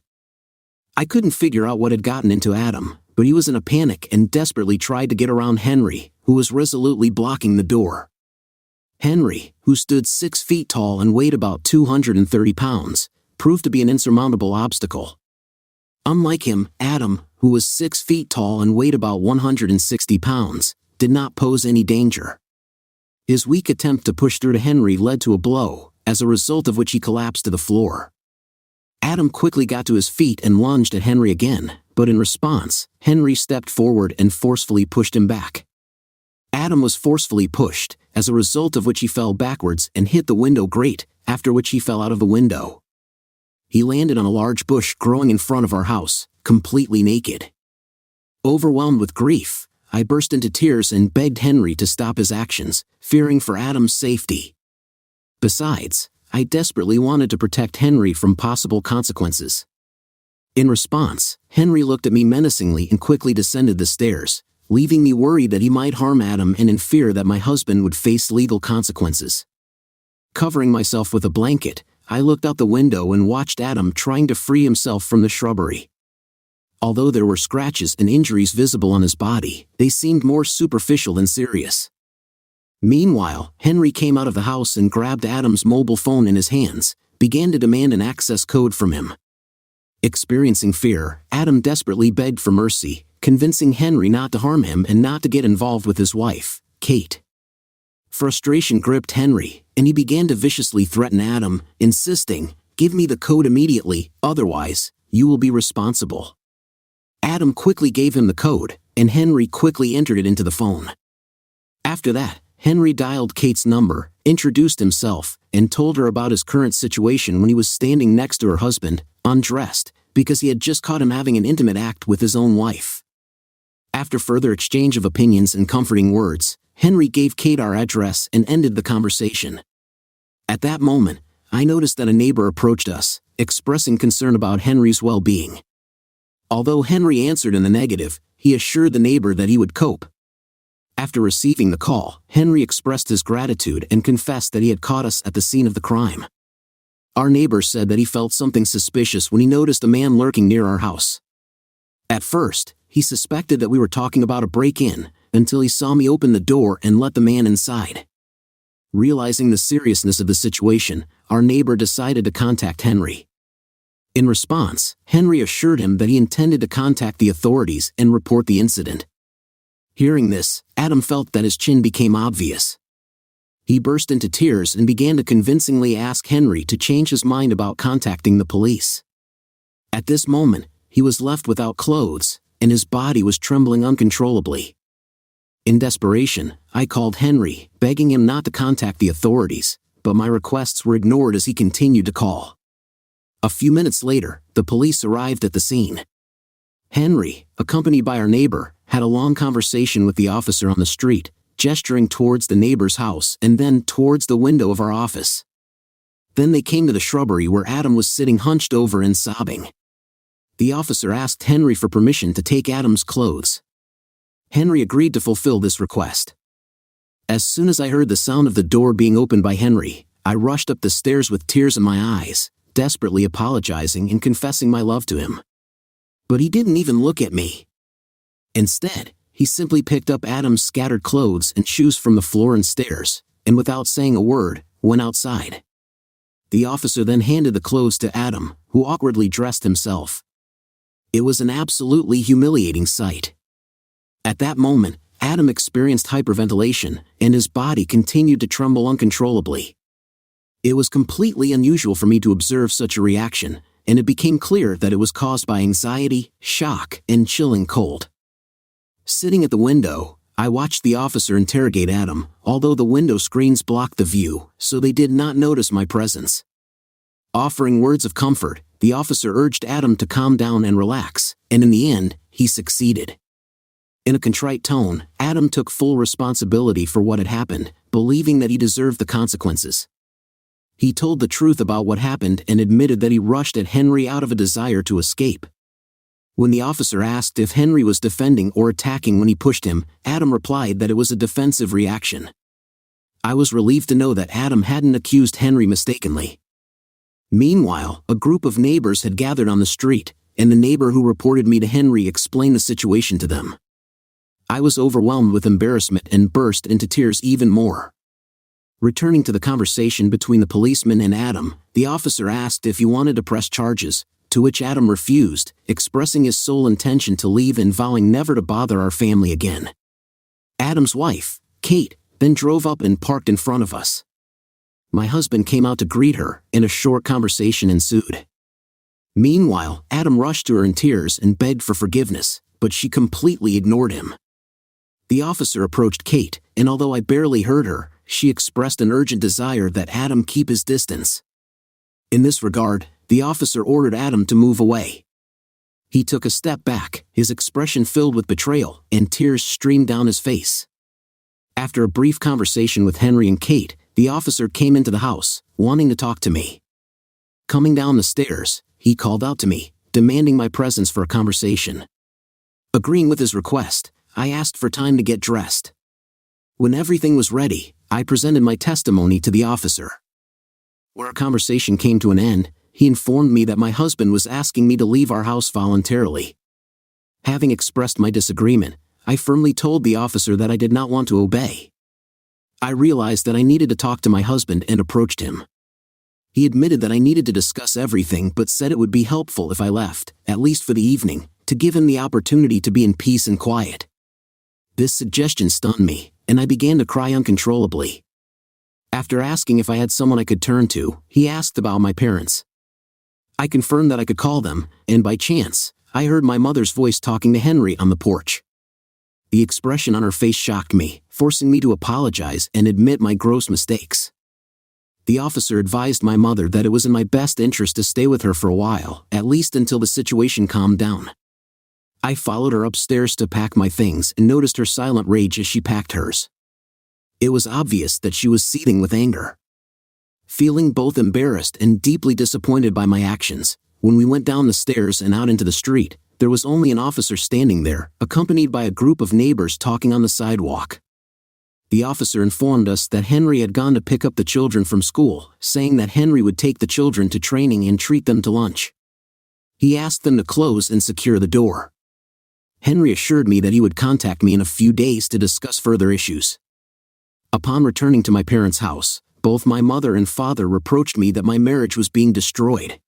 I couldn't figure out what had gotten into Adam, but he was in a panic and desperately tried to get around Henry, who was resolutely blocking the door. Henry, who stood 6 feet tall and weighed about 230 pounds, proved to be an insurmountable obstacle. Unlike him, Adam, who was 6 feet tall and weighed about 160 pounds, did not pose any danger. His weak attempt to push through to Henry led to a blow, as a result of which he collapsed to the floor. Adam quickly got to his feet and lunged at Henry again, but in response, Henry stepped forward and forcefully pushed him back. Adam was forcefully pushed, as a result of which he fell backwards and hit the window grate, after which he fell out of the window. He landed on a large bush growing in front of our house, completely naked. Overwhelmed with grief, I burst into tears and begged Henry to stop his actions, fearing for Adam's safety. Besides, I desperately wanted to protect Henry from possible consequences. In response, Henry looked at me menacingly and quickly descended the stairs, leaving me worried that he might harm Adam and in fear that my husband would face legal consequences. Covering myself with a blanket, I looked out the window and watched Adam trying to free himself from the shrubbery. Although there were scratches and injuries visible on his body, they seemed more superficial than serious. Meanwhile, Henry came out of the house and grabbed Adam's mobile phone in his hands, began to demand an access code from him. Experiencing fear, Adam desperately begged for mercy, convincing Henry not to harm him and not to get involved with his wife, Kate. Frustration gripped Henry, and he began to viciously threaten Adam, insisting, "Give me the code immediately, otherwise, you will be responsible." Adam quickly gave him the code, and Henry quickly entered it into the phone. After that, Henry dialed Kate's number, introduced himself, and told her about his current situation when he was standing next to her husband, undressed, because he had just caught him having an intimate act with his own wife. After further exchange of opinions and comforting words, Henry gave Kate our address and ended the conversation. At that moment, I noticed that a neighbor approached us, expressing concern about Henry's well-being. Although Henry answered in the negative, he assured the neighbor that he would cope. After receiving the call, Henry expressed his gratitude and confessed that he had caught us at the scene of the crime. Our neighbor said that he felt something suspicious when he noticed a man lurking near our house. At first, he suspected that we were talking about a break-in, until he saw me open the door and let the man inside. Realizing the seriousness of the situation, our neighbor decided to contact Henry. In response, Henry assured him that he intended to contact the authorities and report the incident. Hearing this, Adam felt that his chin became obvious. He burst into tears and began to convincingly ask Henry to change his mind about contacting the police. At this moment, he was left without clothes, and his body was trembling uncontrollably. In desperation, I called Henry, begging him not to contact the authorities, but my requests were ignored as he continued to call. A few minutes later, the police arrived at the scene. Henry, accompanied by our neighbor, had a long conversation with the officer on the street, gesturing towards the neighbor's house and then towards the window of our office. Then they came to the shrubbery where Adam was sitting hunched over and sobbing. The officer asked Henry for permission to take Adam's clothes. Henry agreed to fulfill this request. As soon as I heard the sound of the door being opened by Henry, I rushed up the stairs with tears in my eyes, desperately apologizing and confessing my love to him. But he didn't even look at me. Instead, he simply picked up Adam's scattered clothes and shoes from the floor and stairs, and without saying a word, went outside. The officer then handed the clothes to Adam, who awkwardly dressed himself. It was an absolutely humiliating sight. At that moment, Adam experienced hyperventilation, and his body continued to tremble uncontrollably. It was completely unusual for me to observe such a reaction, and it became clear that it was caused by anxiety, shock, and chilling cold. Sitting at the window, I watched the officer interrogate Adam, although the window screens blocked the view, so they did not notice my presence. Offering words of comfort, the officer urged Adam to calm down and relax, and in the end, he succeeded. In a contrite tone, Adam took full responsibility for what had happened, believing that he deserved the consequences. He told the truth about what happened and admitted that he rushed at Henry out of a desire to escape. When the officer asked if Henry was defending or attacking when he pushed him, Adam replied that it was a defensive reaction. I was relieved to know that Adam hadn't accused Henry mistakenly. Meanwhile, a group of neighbors had gathered on the street, and the neighbor who reported me to Henry explained the situation to them. I was overwhelmed with embarrassment and burst into tears even more. Returning to the conversation between the policeman and Adam, the officer asked if he wanted to press charges, to which Adam refused, expressing his sole intention to leave and vowing never to bother our family again. Adam's wife, Kate, then drove up and parked in front of us. My husband came out to greet her, and a short conversation ensued. Meanwhile, Adam rushed to her in tears and begged for forgiveness, but she completely ignored him. The officer approached Kate, and although I barely heard her, she expressed an urgent desire that Adam keep his distance. In this regard, the officer ordered Adam to move away. He took a step back, his expression filled with betrayal, and tears streamed down his face. After a brief conversation with Henry and Kate, the officer came into the house, wanting to talk to me. Coming down the stairs, he called out to me, demanding my presence for a conversation. Agreeing with his request, I asked for time to get dressed. When everything was ready, I presented my testimony to the officer. Where our conversation came to an end, he informed me that my husband was asking me to leave our house voluntarily. Having expressed my disagreement, I firmly told the officer that I did not want to obey. I realized that I needed to talk to my husband and approached him. He admitted that I needed to discuss everything but said it would be helpful if I left, at least for the evening, to give him the opportunity to be in peace and quiet. This suggestion stunned me, and I began to cry uncontrollably. After asking if I had someone I could turn to, he asked about my parents. I confirmed that I could call them, and by chance, I heard my mother's voice talking to Henry on the porch. The expression on her face shocked me, forcing me to apologize and admit my gross mistakes. The officer advised my mother that it was in my best interest to stay with her for a while, at least until the situation calmed down. I followed her upstairs to pack my things and noticed her silent rage as she packed hers. It was obvious that she was seething with anger. Feeling both embarrassed and deeply disappointed by my actions, when we went down the stairs and out into the street, there was only an officer standing there, accompanied by a group of neighbors talking on the sidewalk. The officer informed us that Henry had gone to pick up the children from school, saying that Henry would take the children to training and treat them to lunch. He asked them to close and secure the door. Henry assured me that he would contact me in a few days to discuss further issues. Upon returning to my parents' house, both my mother and father reproached me that my marriage was being destroyed.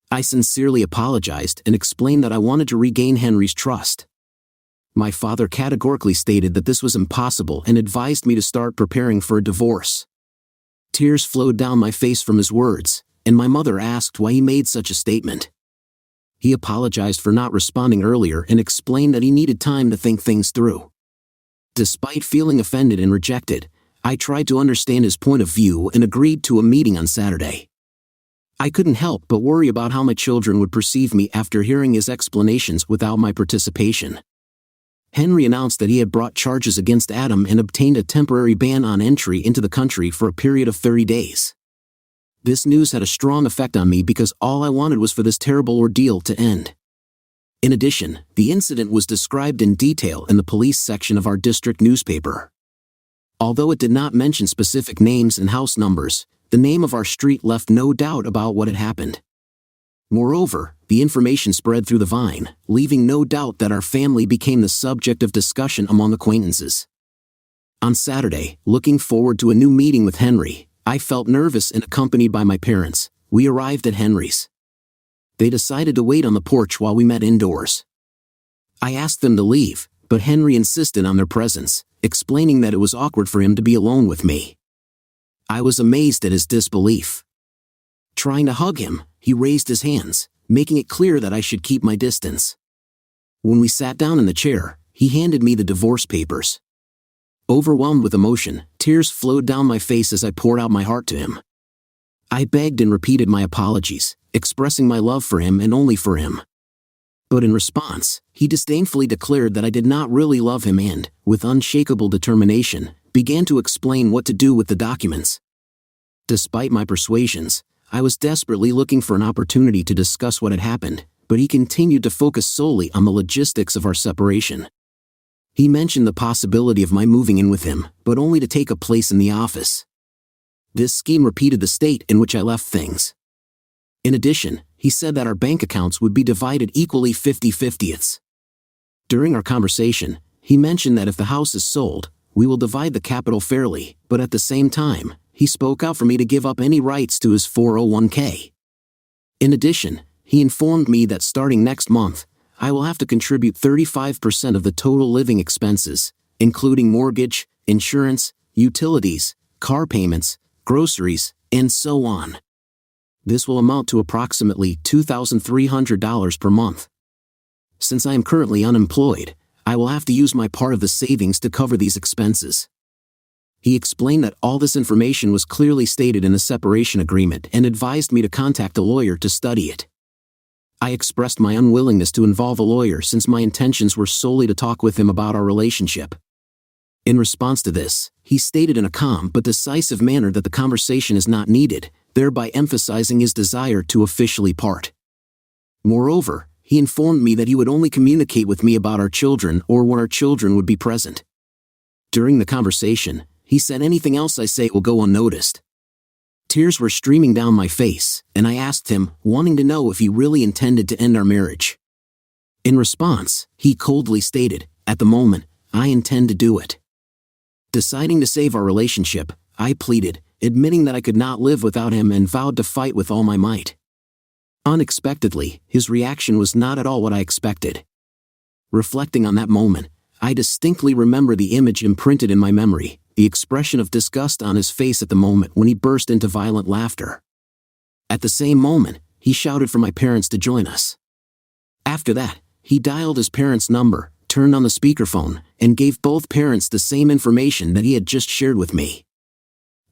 I sincerely apologized and explained that I wanted to regain Henry's trust. My father categorically stated that this was impossible and advised me to start preparing for a divorce. Tears flowed down my face from his words, and my mother asked why he made such a statement. He apologized for not responding earlier and explained that he needed time to think things through. Despite feeling offended and rejected, I tried to understand his point of view and agreed to a meeting on Saturday. I couldn't help but worry about how my children would perceive me after hearing his explanations without my participation. Henry announced that he had brought charges against Adam and obtained a temporary ban on entry into the country for a period of 30 days. This news had a strong effect on me because all I wanted was for this terrible ordeal to end. In addition, the incident was described in detail in the police section of our district newspaper. Although it did not mention specific names and house numbers, the name of our street left no doubt about what had happened. Moreover, the information spread through the vine, leaving no doubt that our family became the subject of discussion among acquaintances. On Saturday, looking forward to a new meeting with Henry, I felt nervous and accompanied by my parents, we arrived at Henry's. They decided to wait on the porch while we met indoors. I asked them to leave, but Henry insisted on their presence, explaining that it was awkward for him to be alone with me. I was amazed at his disbelief. Trying to hug him, he raised his hands, making it clear that I should keep my distance. When we sat down in the chair, he handed me the divorce papers. Overwhelmed with emotion, tears flowed down my face as I poured out my heart to him. I begged and repeated my apologies, expressing my love for him and only for him. But in response, he disdainfully declared that I did not really love him and, with unshakable determination, began to explain what to do with the documents. Despite my persuasions, I was desperately looking for an opportunity to discuss what had happened, but he continued to focus solely on the logistics of our separation. He mentioned the possibility of my moving in with him, but only to take a place in the office. This scheme repeated the state in which I left things. In addition, he said that our bank accounts would be divided equally 50-50ths. During our conversation, he mentioned that if the house is sold, we will divide the capital fairly, but at the same time, he spoke out for me to give up any rights to his 401k. In addition, he informed me that starting next month, I will have to contribute 35% of the total living expenses, including mortgage, insurance, utilities, car payments, groceries, and so on. This will amount to approximately $2,300 per month. Since I am currently unemployed, I will have to use my part of the savings to cover these expenses. He explained that all this information was clearly stated in the separation agreement and advised me to contact a lawyer to study it. I expressed my unwillingness to involve a lawyer since my intentions were solely to talk with him about our relationship. In response to this, he stated in a calm but decisive manner that the conversation is not needed, thereby emphasizing his desire to officially part. Moreover, he informed me that he would only communicate with me about our children or when our children would be present. During the conversation, he said anything else I say will go unnoticed. Tears were streaming down my face, and I asked him, wanting to know if he really intended to end our marriage. In response, he coldly stated, "At the moment, I intend to do it." Deciding to save our relationship, I pleaded, admitting that I could not live without him and vowed to fight with all my might. Unexpectedly, his reaction was not at all what I expected. Reflecting on that moment, I distinctly remember the image imprinted in my memory, the expression of disgust on his face at the moment when he burst into violent laughter. At the same moment, he shouted for my parents to join us. After that, he dialed his parents' number, turned on the speakerphone, and gave both parents the same information that he had just shared with me.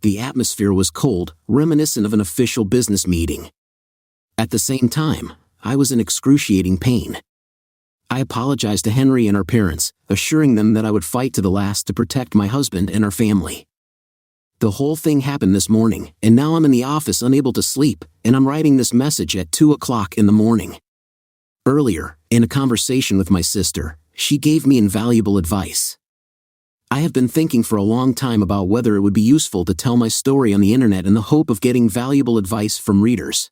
The atmosphere was cold, reminiscent of an official business meeting. At the same time, I was in excruciating pain. I apologized to Henry and our parents, assuring them that I would fight to the last to protect my husband and our family. The whole thing happened this morning, and now I'm in the office unable to sleep, and I'm writing this message at 2 o'clock in the morning. Earlier, in a conversation with my sister, she gave me invaluable advice. I have been thinking for a long time about whether it would be useful to tell my story on the internet in the hope of getting valuable advice from readers.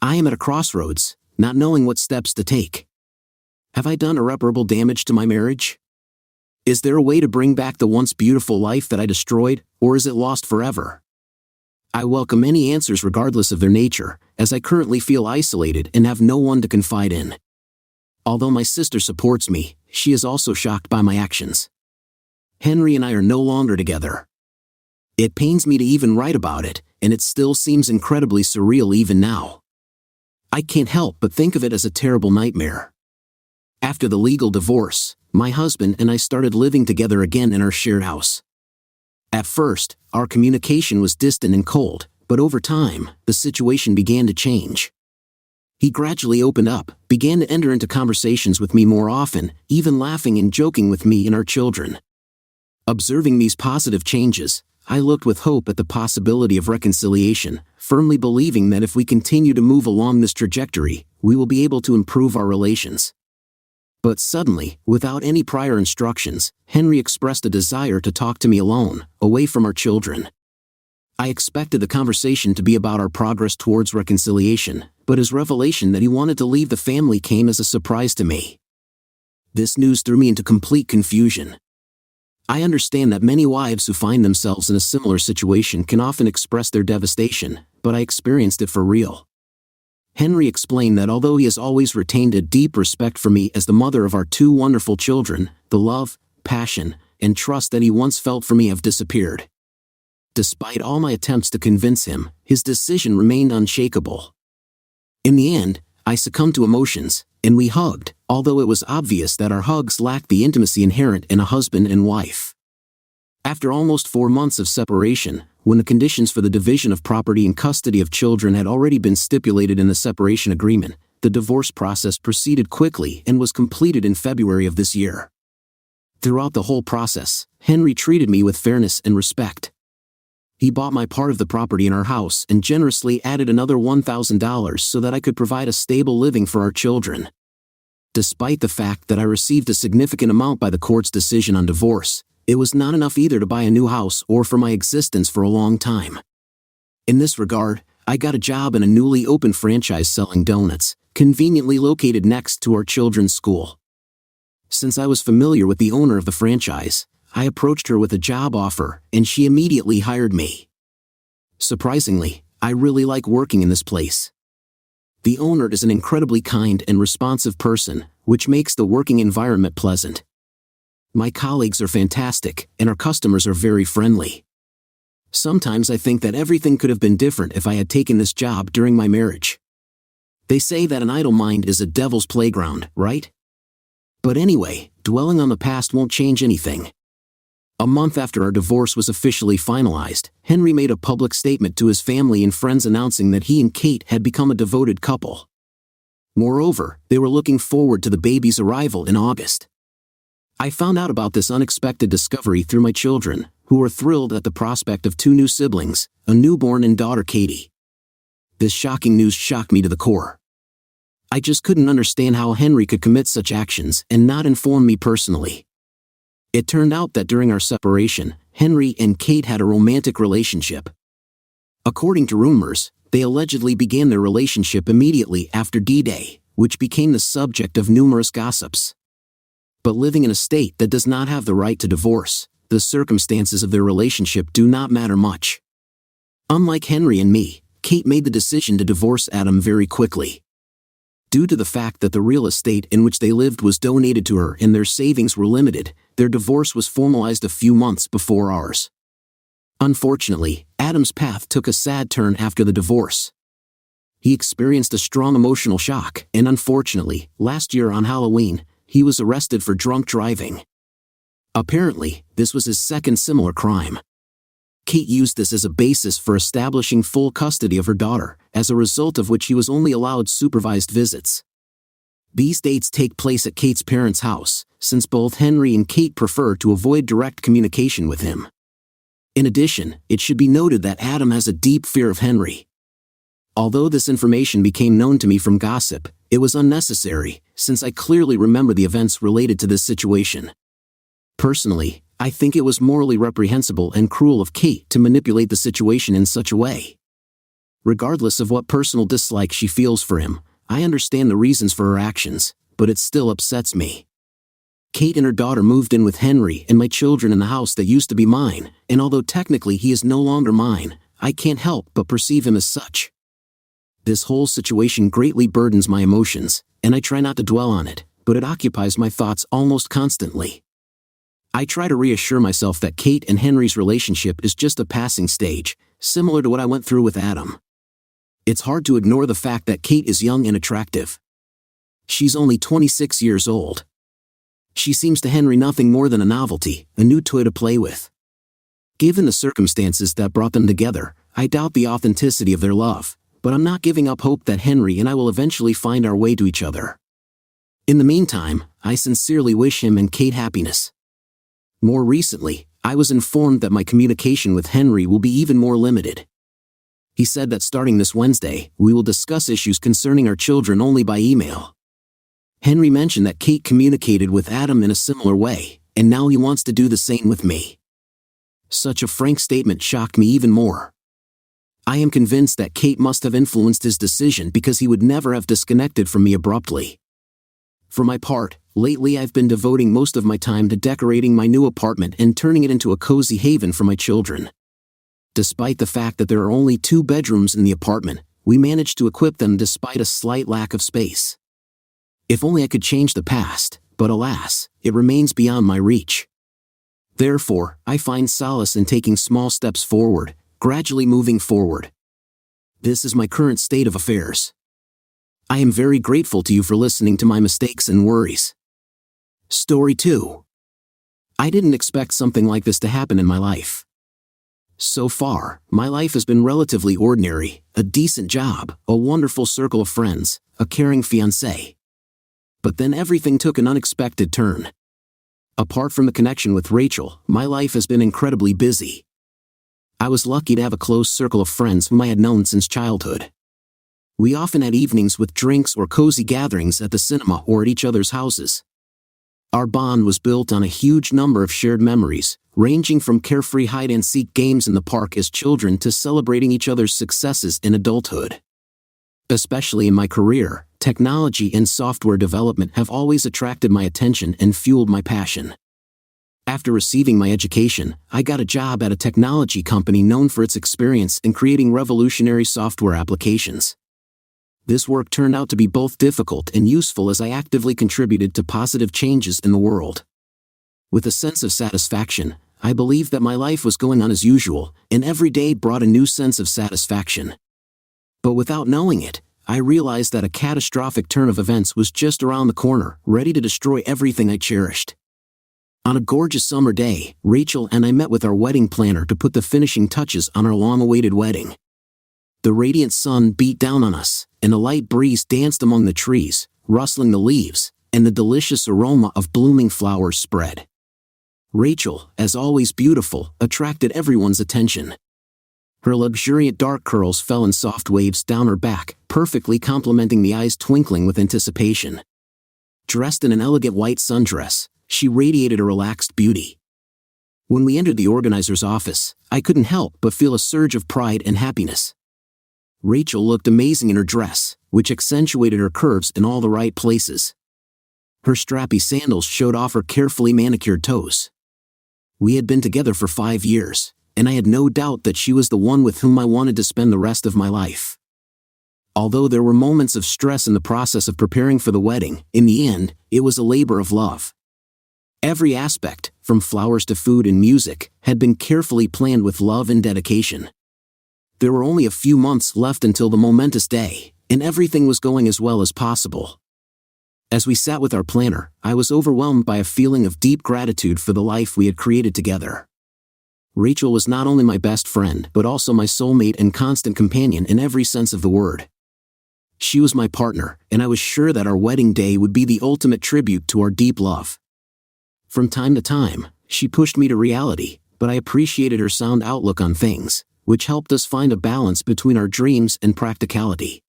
I am at a crossroads, not knowing what steps to take. Have I done irreparable damage to my marriage? Is there a way to bring back the once beautiful life that I destroyed, or is it lost forever? I welcome any answers regardless of their nature, as I currently feel isolated and have no one to confide in. Although my sister supports me, she is also shocked by my actions. Henry and I are no longer together. It pains me to even write about it, and it still seems incredibly surreal even now. I can't help but think of it as a terrible nightmare. After the legal divorce, my husband and I started living together again in our shared house. At first, our communication was distant and cold, but over time, the situation began to change. He gradually opened up, began to enter into conversations with me more often, even laughing and joking with me and our children. Observing these positive changes, I looked with hope at the possibility of reconciliation, firmly believing that if we continue to move along this trajectory, we will be able to improve our relations. But suddenly, without any prior instructions, Henry expressed a desire to talk to me alone, away from our children. I expected the conversation to be about our progress towards reconciliation, but his revelation that he wanted to leave the family came as a surprise to me. This news threw me into complete confusion. I understand that many wives who find themselves in a similar situation can often express their devastation, but I experienced it for real. Henry explained that although he has always retained a deep respect for me as the mother of our two wonderful children, the love, passion, and trust that he once felt for me have disappeared. Despite all my attempts to convince him, his decision remained unshakable. In the end, I succumbed to emotions, and we hugged, although it was obvious that our hugs lacked the intimacy inherent in a husband and wife. After almost 4 months of separation, when the conditions for the division of property and custody of children had already been stipulated in the separation agreement, the divorce process proceeded quickly and was completed in February of this year. Throughout the whole process, Henry treated me with fairness and respect. He bought my part of the property in our house and generously added another $1,000 so that I could provide a stable living for our children. Despite the fact that I received a significant amount by the court's decision on divorce, it was not enough either to buy a new house or for my existence for a long time. In this regard, I got a job in a newly opened franchise selling donuts, conveniently located next to our children's school. Since I was familiar with the owner of the franchise, I approached her with a job offer, and she immediately hired me. Surprisingly, I really like working in this place. The owner is an incredibly kind and responsive person, which makes the working environment pleasant. My colleagues are fantastic, and our customers are very friendly. Sometimes I think that everything could have been different if I had taken this job during my marriage. They say that an idle mind is a devil's playground, right? But anyway, dwelling on the past won't change anything. A month after our divorce was officially finalized, Henry made a public statement to his family and friends announcing that he and Kate had become a devoted couple. Moreover, they were looking forward to the baby's arrival in August. I found out about this unexpected discovery through my children, who were thrilled at the prospect of 2 new siblings, a newborn and daughter Katie. This shocking news shocked me to the core. I just couldn't understand how Henry could commit such actions and not inform me personally. It turned out that during our separation, Henry and Kate had a romantic relationship. According to rumors, they allegedly began their relationship immediately after D-Day, which became the subject of numerous gossips. But living in a state that does not have the right to divorce, the circumstances of their relationship do not matter much. Unlike Henry and me, Kate made the decision to divorce Adam very quickly. Due to the fact that the real estate in which they lived was donated to her and their savings were limited, their divorce was formalized a few months before ours. Unfortunately, Adam's path took a sad turn after the divorce. He experienced a strong emotional shock, and unfortunately, last year on Halloween, he was arrested for drunk driving. Apparently, this was his second similar crime. Kate used this as a basis for establishing full custody of her daughter, as a result of which he was only allowed supervised visits. These dates take place at Kate's parents' house, since both Henry and Kate prefer to avoid direct communication with him. In addition, it should be noted that Adam has a deep fear of Henry. Although this information became known to me from gossip, it was unnecessary, since I clearly remember the events related to this situation. Personally, I think it was morally reprehensible and cruel of Kate to manipulate the situation in such a way. Regardless of what personal dislike she feels for him, I understand the reasons for her actions, but it still upsets me. Kate and her daughter moved in with Henry and my children in the house that used to be mine, and although technically he is no longer mine, I can't help but perceive him as such. This whole situation greatly burdens my emotions, and I try not to dwell on it, but it occupies my thoughts almost constantly. I try to reassure myself that Kate and Henry's relationship is just a passing stage, similar to what I went through with Adam. It's hard to ignore the fact that Kate is young and attractive. She's only 26 years old. She seems to Henry nothing more than a novelty, a new toy to play with. Given the circumstances that brought them together, I doubt the authenticity of their love, but I'm not giving up hope that Henry and I will eventually find our way to each other. In the meantime, I sincerely wish him and Kate happiness. More recently, I was informed that my communication with Henry will be even more limited. He said that starting this Wednesday, we will discuss issues concerning our children only by email. Henry mentioned that Kate communicated with Adam in a similar way, and now he wants to do the same with me. Such a frank statement shocked me even more. I am convinced that Kate must have influenced his decision because he would never have disconnected from me abruptly. For my part, lately I've been devoting most of my time to decorating my new apartment and turning it into a cozy haven for my children. Despite the fact that there are only 2 bedrooms in the apartment, we managed to equip them despite a slight lack of space. If only I could change the past, but alas, it remains beyond my reach. Therefore, I find solace in taking small steps forward, gradually moving forward. This is my current state of affairs. I am very grateful to you for listening to my mistakes and worries. Story 2. I didn't expect something like this to happen in my life. So far, my life has been relatively ordinary: a decent job, a wonderful circle of friends, a caring fiancé. But then everything took an unexpected turn. Apart from the connection with Rachel, my life has been incredibly busy. I was lucky to have a close circle of friends whom I had known since childhood. We often had evenings with drinks or cozy gatherings at the cinema or at each other's houses. Our bond was built on a huge number of shared memories, ranging from carefree hide-and-seek games in the park as children to celebrating each other's successes in adulthood. Especially in my career, technology and software development have always attracted my attention and fueled my passion. After receiving my education, I got a job at a technology company known for its experience in creating revolutionary software applications. This work turned out to be both difficult and useful as I actively contributed to positive changes in the world. With a sense of satisfaction, I believed that my life was going on as usual, and every day brought a new sense of satisfaction. But without knowing it, I realized that a catastrophic turn of events was just around the corner, ready to destroy everything I cherished. On a gorgeous summer day, Rachel and I met with our wedding planner to put the finishing touches on our long-awaited wedding. The radiant sun beat down on us, and a light breeze danced among the trees, rustling the leaves, and the delicious aroma of blooming flowers spread. Rachel, as always beautiful, attracted everyone's attention. Her luxuriant dark curls fell in soft waves down her back, perfectly complementing the eyes twinkling with anticipation. Dressed in an elegant white sundress, she radiated a relaxed beauty. When we entered the organizer's office, I couldn't help but feel a surge of pride and happiness. Rachel looked amazing in her dress, which accentuated her curves in all the right places. Her strappy sandals showed off her carefully manicured toes. We had been together for 5 years, and I had no doubt that she was the one with whom I wanted to spend the rest of my life. Although there were moments of stress in the process of preparing for the wedding, in the end, it was a labor of love. Every aspect, from flowers to food and music, had been carefully planned with love and dedication. There were only a few months left until the momentous day, and everything was going as well as possible. As we sat with our planner, I was overwhelmed by a feeling of deep gratitude for the life we had created together. Rachel was not only my best friend but also my soulmate and constant companion in every sense of the word. She was my partner, and I was sure that our wedding day would be the ultimate tribute to our deep love. From time to time, she pushed me to reality, but I appreciated her sound outlook on things, which helped us find a balance between our dreams and practicality.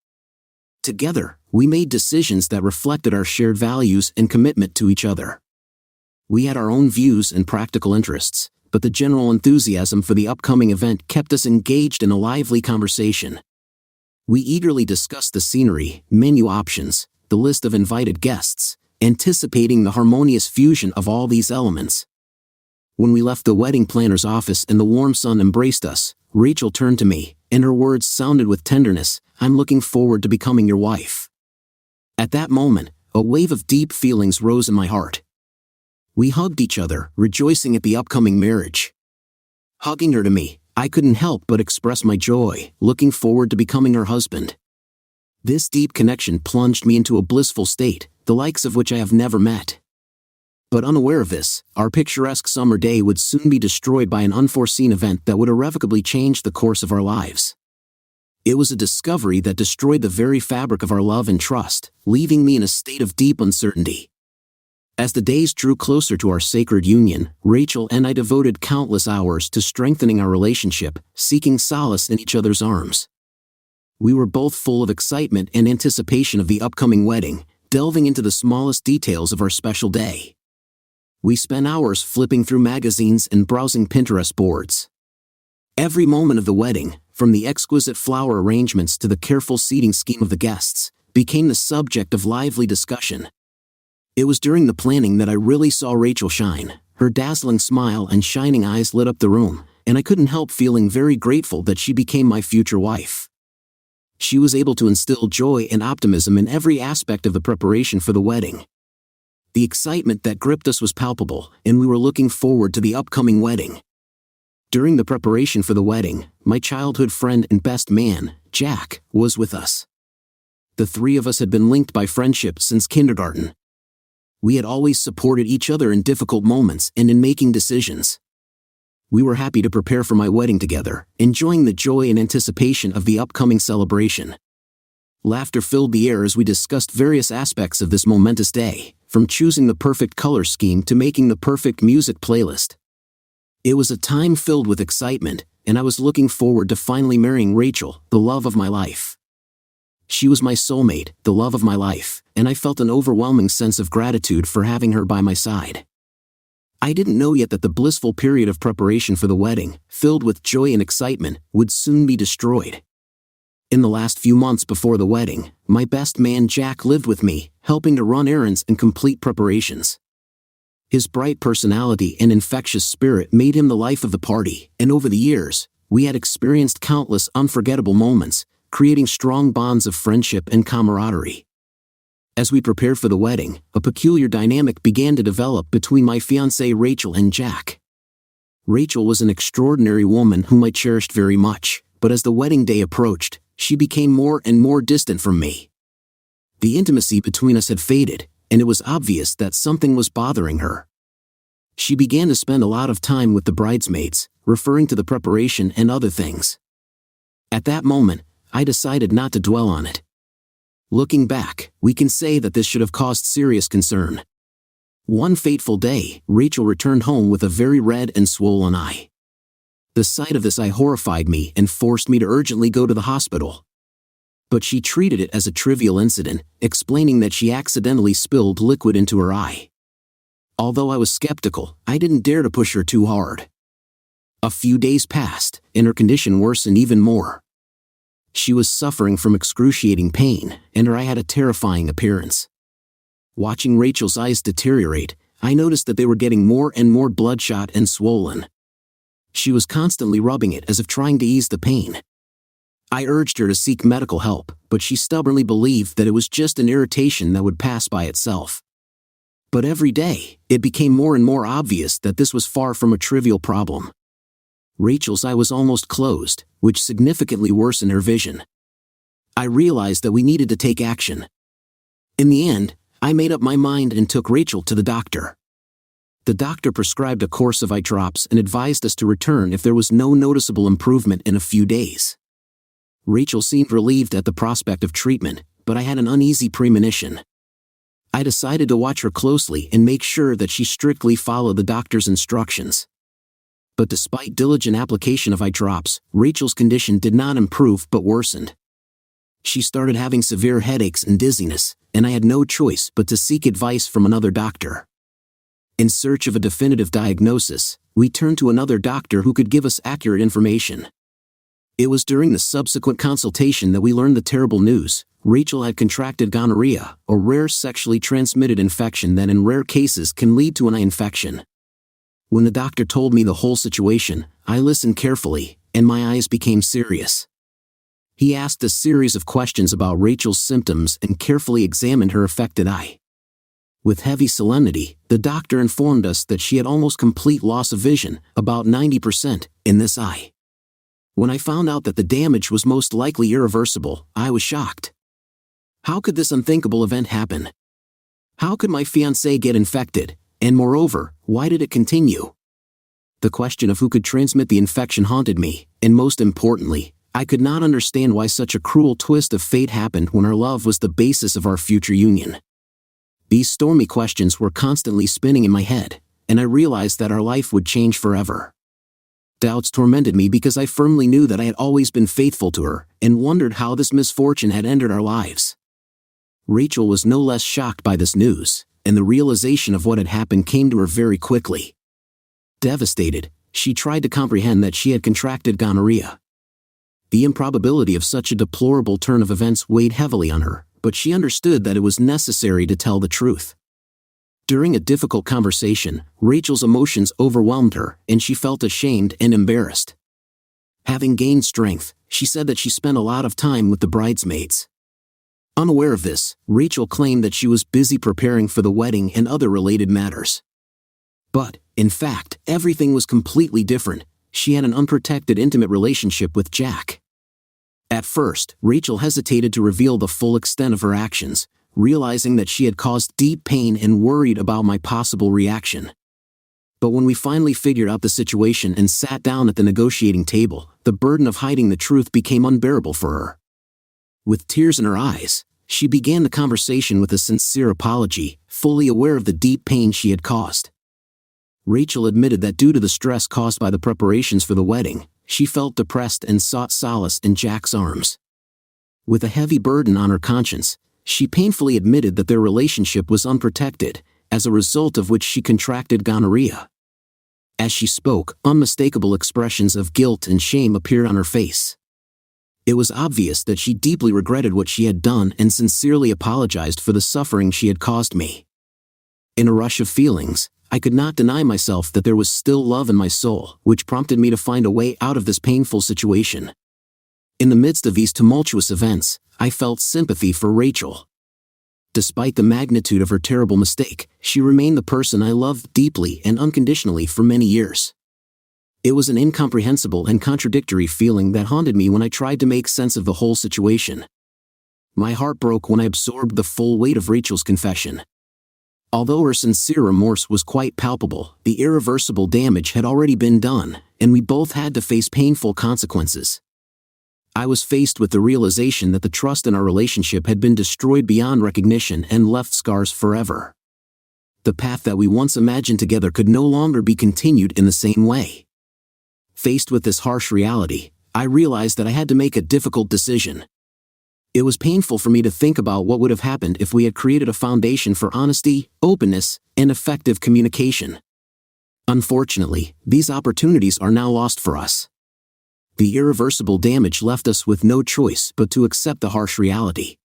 Together, we made decisions that reflected our shared values and commitment to each other. We had our own views and practical interests, but the general enthusiasm for the upcoming event kept us engaged in a lively conversation. We eagerly discussed the scenery, menu options, the list of invited guests, anticipating the harmonious fusion of all these elements. When we left the wedding planner's office and the warm sun embraced us, Rachel turned to me, and her words sounded with tenderness, "I'm looking forward to becoming your wife." At that moment, a wave of deep feelings rose in my heart. We hugged each other, rejoicing at the upcoming marriage. Hugging her to me, I couldn't help but express my joy, looking forward to becoming her husband. This deep connection plunged me into a blissful state, the likes of which I have never met. But unaware of this, our picturesque summer day would soon be destroyed by an unforeseen event that would irrevocably change the course of our lives. It was a discovery that destroyed the very fabric of our love and trust, leaving me in a state of deep uncertainty. As the days drew closer to our sacred union, Rachel and I devoted countless hours to strengthening our relationship, seeking solace in each other's arms. We were both full of excitement and anticipation of the upcoming wedding, delving into the smallest details of our special day. We spent hours flipping through magazines and browsing Pinterest boards. Every moment of the wedding, from the exquisite flower arrangements to the careful seating scheme of the guests, became the subject of lively discussion. It was during the planning that I really saw Rachel shine. Her dazzling smile and shining eyes lit up the room, and I couldn't help feeling very grateful that she became my future wife. She was able to instill joy and optimism in every aspect of the preparation for the wedding. The excitement that gripped us was palpable, and we were looking forward to the upcoming wedding. During the preparation for the wedding, my childhood friend and best man, Jack, was with us. The three of us had been linked by friendship since kindergarten. We had always supported each other in difficult moments and in making decisions. We were happy to prepare for my wedding together, enjoying the joy and anticipation of the upcoming celebration. Laughter filled the air as we discussed various aspects of this momentous day, from choosing the perfect color scheme to making the perfect music playlist. It was a time filled with excitement, and I was looking forward to finally marrying Rachel, the love of my life. She was my soulmate, the love of my life, and I felt an overwhelming sense of gratitude for having her by my side. I didn't know yet that the blissful period of preparation for the wedding, filled with joy and excitement, would soon be destroyed. In the last few months before the wedding, my best man Jack lived with me, helping to run errands and complete preparations. His bright personality and infectious spirit made him the life of the party, and over the years, we had experienced countless unforgettable moments, creating strong bonds of friendship and camaraderie. As we prepared for the wedding, a peculiar dynamic began to develop between my fiancée Rachel and Jack. Rachel was an extraordinary woman whom I cherished very much, but as the wedding day approached, she became more and more distant from me. The intimacy between us had faded, and it was obvious that something was bothering her. She began to spend a lot of time with the bridesmaids, referring to the preparation and other things. At that moment, I decided not to dwell on it. Looking back, we can say that this should have caused serious concern. One fateful day, Rachel returned home with a very red and swollen eye. The sight of this eye horrified me and forced me to urgently go to the hospital. But she treated it as a trivial incident, explaining that she accidentally spilled liquid into her eye. Although I was skeptical, I didn't dare to push her too hard. A few days passed, and her condition worsened even more. She was suffering from excruciating pain, and her eye had a terrifying appearance. Watching Rachel's eyes deteriorate, I noticed that they were getting more and more bloodshot and swollen. She was constantly rubbing it as if trying to ease the pain. I urged her to seek medical help, but she stubbornly believed that it was just an irritation that would pass by itself. But every day, it became more and more obvious that this was far from a trivial problem. Rachel's eye was almost closed, which significantly worsened her vision. I realized that we needed to take action. In the end, I made up my mind and took Rachel to the doctor. The doctor prescribed a course of eye drops and advised us to return if there was no noticeable improvement in a few days. Rachel seemed relieved at the prospect of treatment, but I had an uneasy premonition. I decided to watch her closely and make sure that she strictly followed the doctor's instructions. But despite diligent application of eye drops, Rachel's condition did not improve but worsened. She started having severe headaches and dizziness, and I had no choice but to seek advice from another doctor. In search of a definitive diagnosis, we turned to another doctor who could give us accurate information. It was during the subsequent consultation that we learned the terrible news. Rachel had contracted gonorrhea, a rare sexually transmitted infection that in rare cases can lead to an eye infection. When the doctor told me the whole situation, I listened carefully, and my eyes became serious. He asked a series of questions about Rachel's symptoms and carefully examined her affected eye. With heavy solemnity, the doctor informed us that she had almost complete loss of vision, about 90%, in this eye. When I found out that the damage was most likely irreversible, I was shocked. How could this unthinkable event happen? How could my fiancée get infected, and moreover, why did it continue? The question of who could transmit the infection haunted me, and most importantly, I could not understand why such a cruel twist of fate happened when our love was the basis of our future union. These stormy questions were constantly spinning in my head, and I realized that our life would change forever. Doubts tormented me because I firmly knew that I had always been faithful to her, and wondered how this misfortune had entered our lives. Rachel was no less shocked by this news, and the realization of what had happened came to her very quickly. Devastated, she tried to comprehend that she had contracted gonorrhea. The improbability of such a deplorable turn of events weighed heavily on her, but she understood that it was necessary to tell the truth. During a difficult conversation, Rachel's emotions overwhelmed her, and she felt ashamed and embarrassed. Having gained strength, she said that she spent a lot of time with the bridesmaids. Unaware of this, Rachel claimed that she was busy preparing for the wedding and other related matters. But, in fact, everything was completely different. She had an unprotected intimate relationship with Jack. At first, Rachel hesitated to reveal the full extent of her actions, realizing that she had caused deep pain and worried about my possible reaction. But when we finally figured out the situation and sat down at the negotiating table, the burden of hiding the truth became unbearable for her. With tears in her eyes, she began the conversation with a sincere apology, fully aware of the deep pain she had caused. Rachel admitted that due to the stress caused by the preparations for the wedding, she felt depressed and sought solace in Jack's arms. With a heavy burden on her conscience, she painfully admitted that their relationship was unprotected, as a result of which she contracted gonorrhea. As she spoke, unmistakable expressions of guilt and shame appeared on her face. It was obvious that she deeply regretted what she had done and sincerely apologized for the suffering she had caused me. In a rush of feelings, I could not deny myself that there was still love in my soul, which prompted me to find a way out of this painful situation. In the midst of these tumultuous events, I felt sympathy for Rachel. Despite the magnitude of her terrible mistake, she remained the person I loved deeply and unconditionally for many years. It was an incomprehensible and contradictory feeling that haunted me when I tried to make sense of the whole situation. My heart broke when I absorbed the full weight of Rachel's confession. Although her sincere remorse was quite palpable, the irreversible damage had already been done, and we both had to face painful consequences. I was faced with the realization that the trust in our relationship had been destroyed beyond recognition and left scars forever. The path that we once imagined together could no longer be continued in the same way. Faced with this harsh reality, I realized that I had to make a difficult decision. It was painful for me to think about what would have happened if we had created a foundation for honesty, openness, and effective communication. Unfortunately, these opportunities are now lost for us. The irreversible damage left us with no choice but to accept the harsh reality.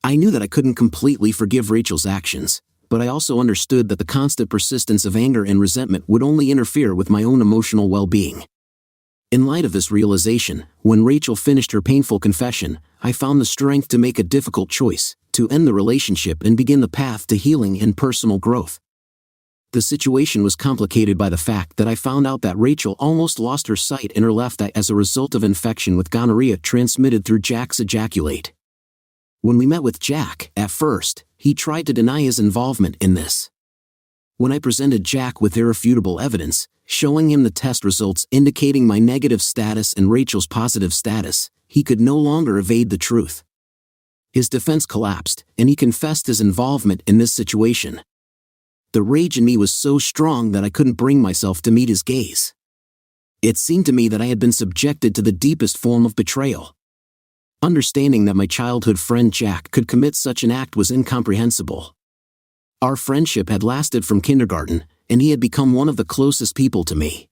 I knew that I couldn't completely forgive Rachel's actions, but I also understood that the constant persistence of anger and resentment would only interfere with my own emotional well-being. In light of this realization, when Rachel finished her painful confession, I found the strength to make a difficult choice, to end the relationship and begin the path to healing and personal growth. The situation was complicated by the fact that I found out that Rachel almost lost her sight in her left eye as a result of infection with gonorrhea transmitted through Jack's ejaculate. When we met with Jack, at first, he tried to deny his involvement in this. When I presented Jack with irrefutable evidence, showing him the test results indicating my negative status and Rachel's positive status, he could no longer evade the truth. His defense collapsed, and he confessed his involvement in this situation. The rage in me was so strong that I couldn't bring myself to meet his gaze. It seemed to me that I had been subjected to the deepest form of betrayal. Understanding that my childhood friend Jack could commit such an act was incomprehensible. Our friendship had lasted from kindergarten, and he had become one of the closest people to me.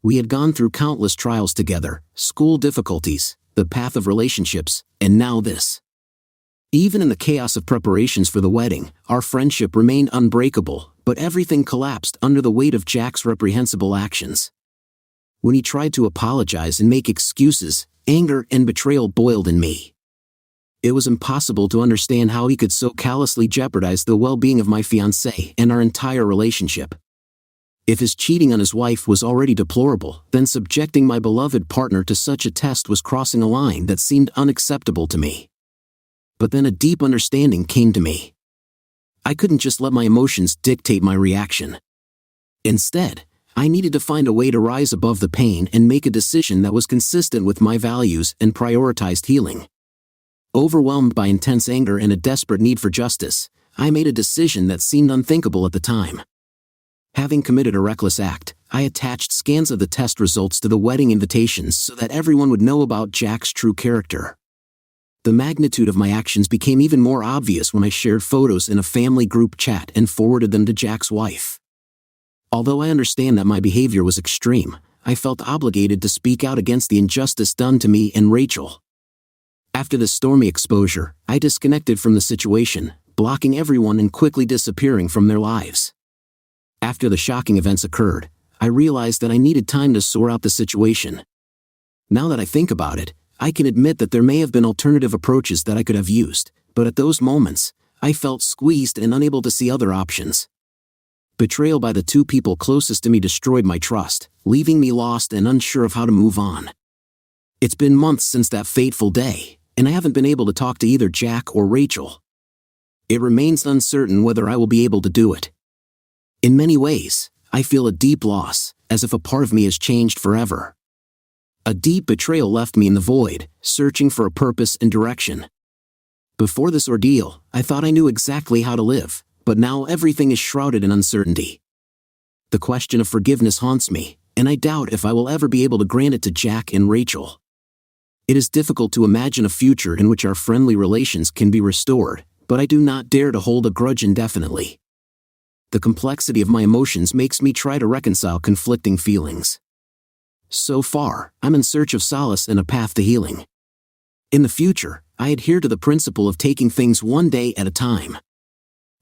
We had gone through countless trials together, school difficulties, the path of relationships, and now this. Even in the chaos of preparations for the wedding, our friendship remained unbreakable, but everything collapsed under the weight of Jack's reprehensible actions. When he tried to apologize and make excuses, anger and betrayal boiled in me. It was impossible to understand how he could so callously jeopardize the well-being of my fiancée and our entire relationship. If his cheating on his wife was already deplorable, then subjecting my beloved partner to such a test was crossing a line that seemed unacceptable to me. But then a deep understanding came to me. I couldn't just let my emotions dictate my reaction. Instead, I I needed to find a way to rise above the pain and make a decision that was consistent with my values and prioritized healing. Overwhelmed by intense anger and a desperate need for justice, I made a decision that seemed unthinkable at the time. Having committed a reckless act, I attached scans of the test results to the wedding invitations so that everyone would know about Jack's true character. The magnitude of my actions became even more obvious when I shared photos in a family group chat and forwarded them to Jack's wife. Although I understand that my behavior was extreme, I felt obligated to speak out against the injustice done to me and Rachel. After this stormy exposure, I disconnected from the situation, blocking everyone and quickly disappearing from their lives. After the shocking events occurred, I realized that I needed time to sort out the situation. Now that I think about it, I can admit that there may have been alternative approaches that I could have used, but at those moments, I felt squeezed and unable to see other options. Betrayal by the two people closest to me destroyed my trust, leaving me lost and unsure of how to move on. It's been months since that fateful day, and I haven't been able to talk to either Jack or Rachel. It remains uncertain whether I will be able to do it. In many ways, I feel a deep loss, as if a part of me has changed forever. A deep betrayal left me in the void, searching for a purpose and direction. Before this ordeal, I thought I knew exactly how to live, but now everything is shrouded in uncertainty. The question of forgiveness haunts me, and I doubt if I will ever be able to grant it to Jack and Rachel. It is difficult to imagine a future in which our friendly relations can be restored, but I do not dare to hold a grudge indefinitely. The complexity of my emotions makes me try to reconcile conflicting feelings. So far, I'm in search of solace and a path to healing. In the future, I adhere to the principle of taking things one day at a time.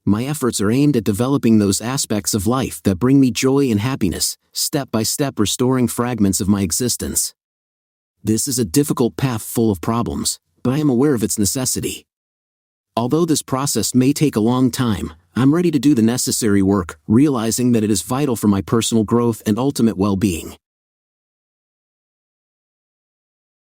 My efforts are aimed at developing those aspects of life that bring me joy and happiness, step by step restoring fragments of my existence. This is a difficult path full of problems, but I am aware of its necessity. Although this process may take a long time, I'm ready to do the necessary work, realizing that it is vital for my personal growth and ultimate well-being.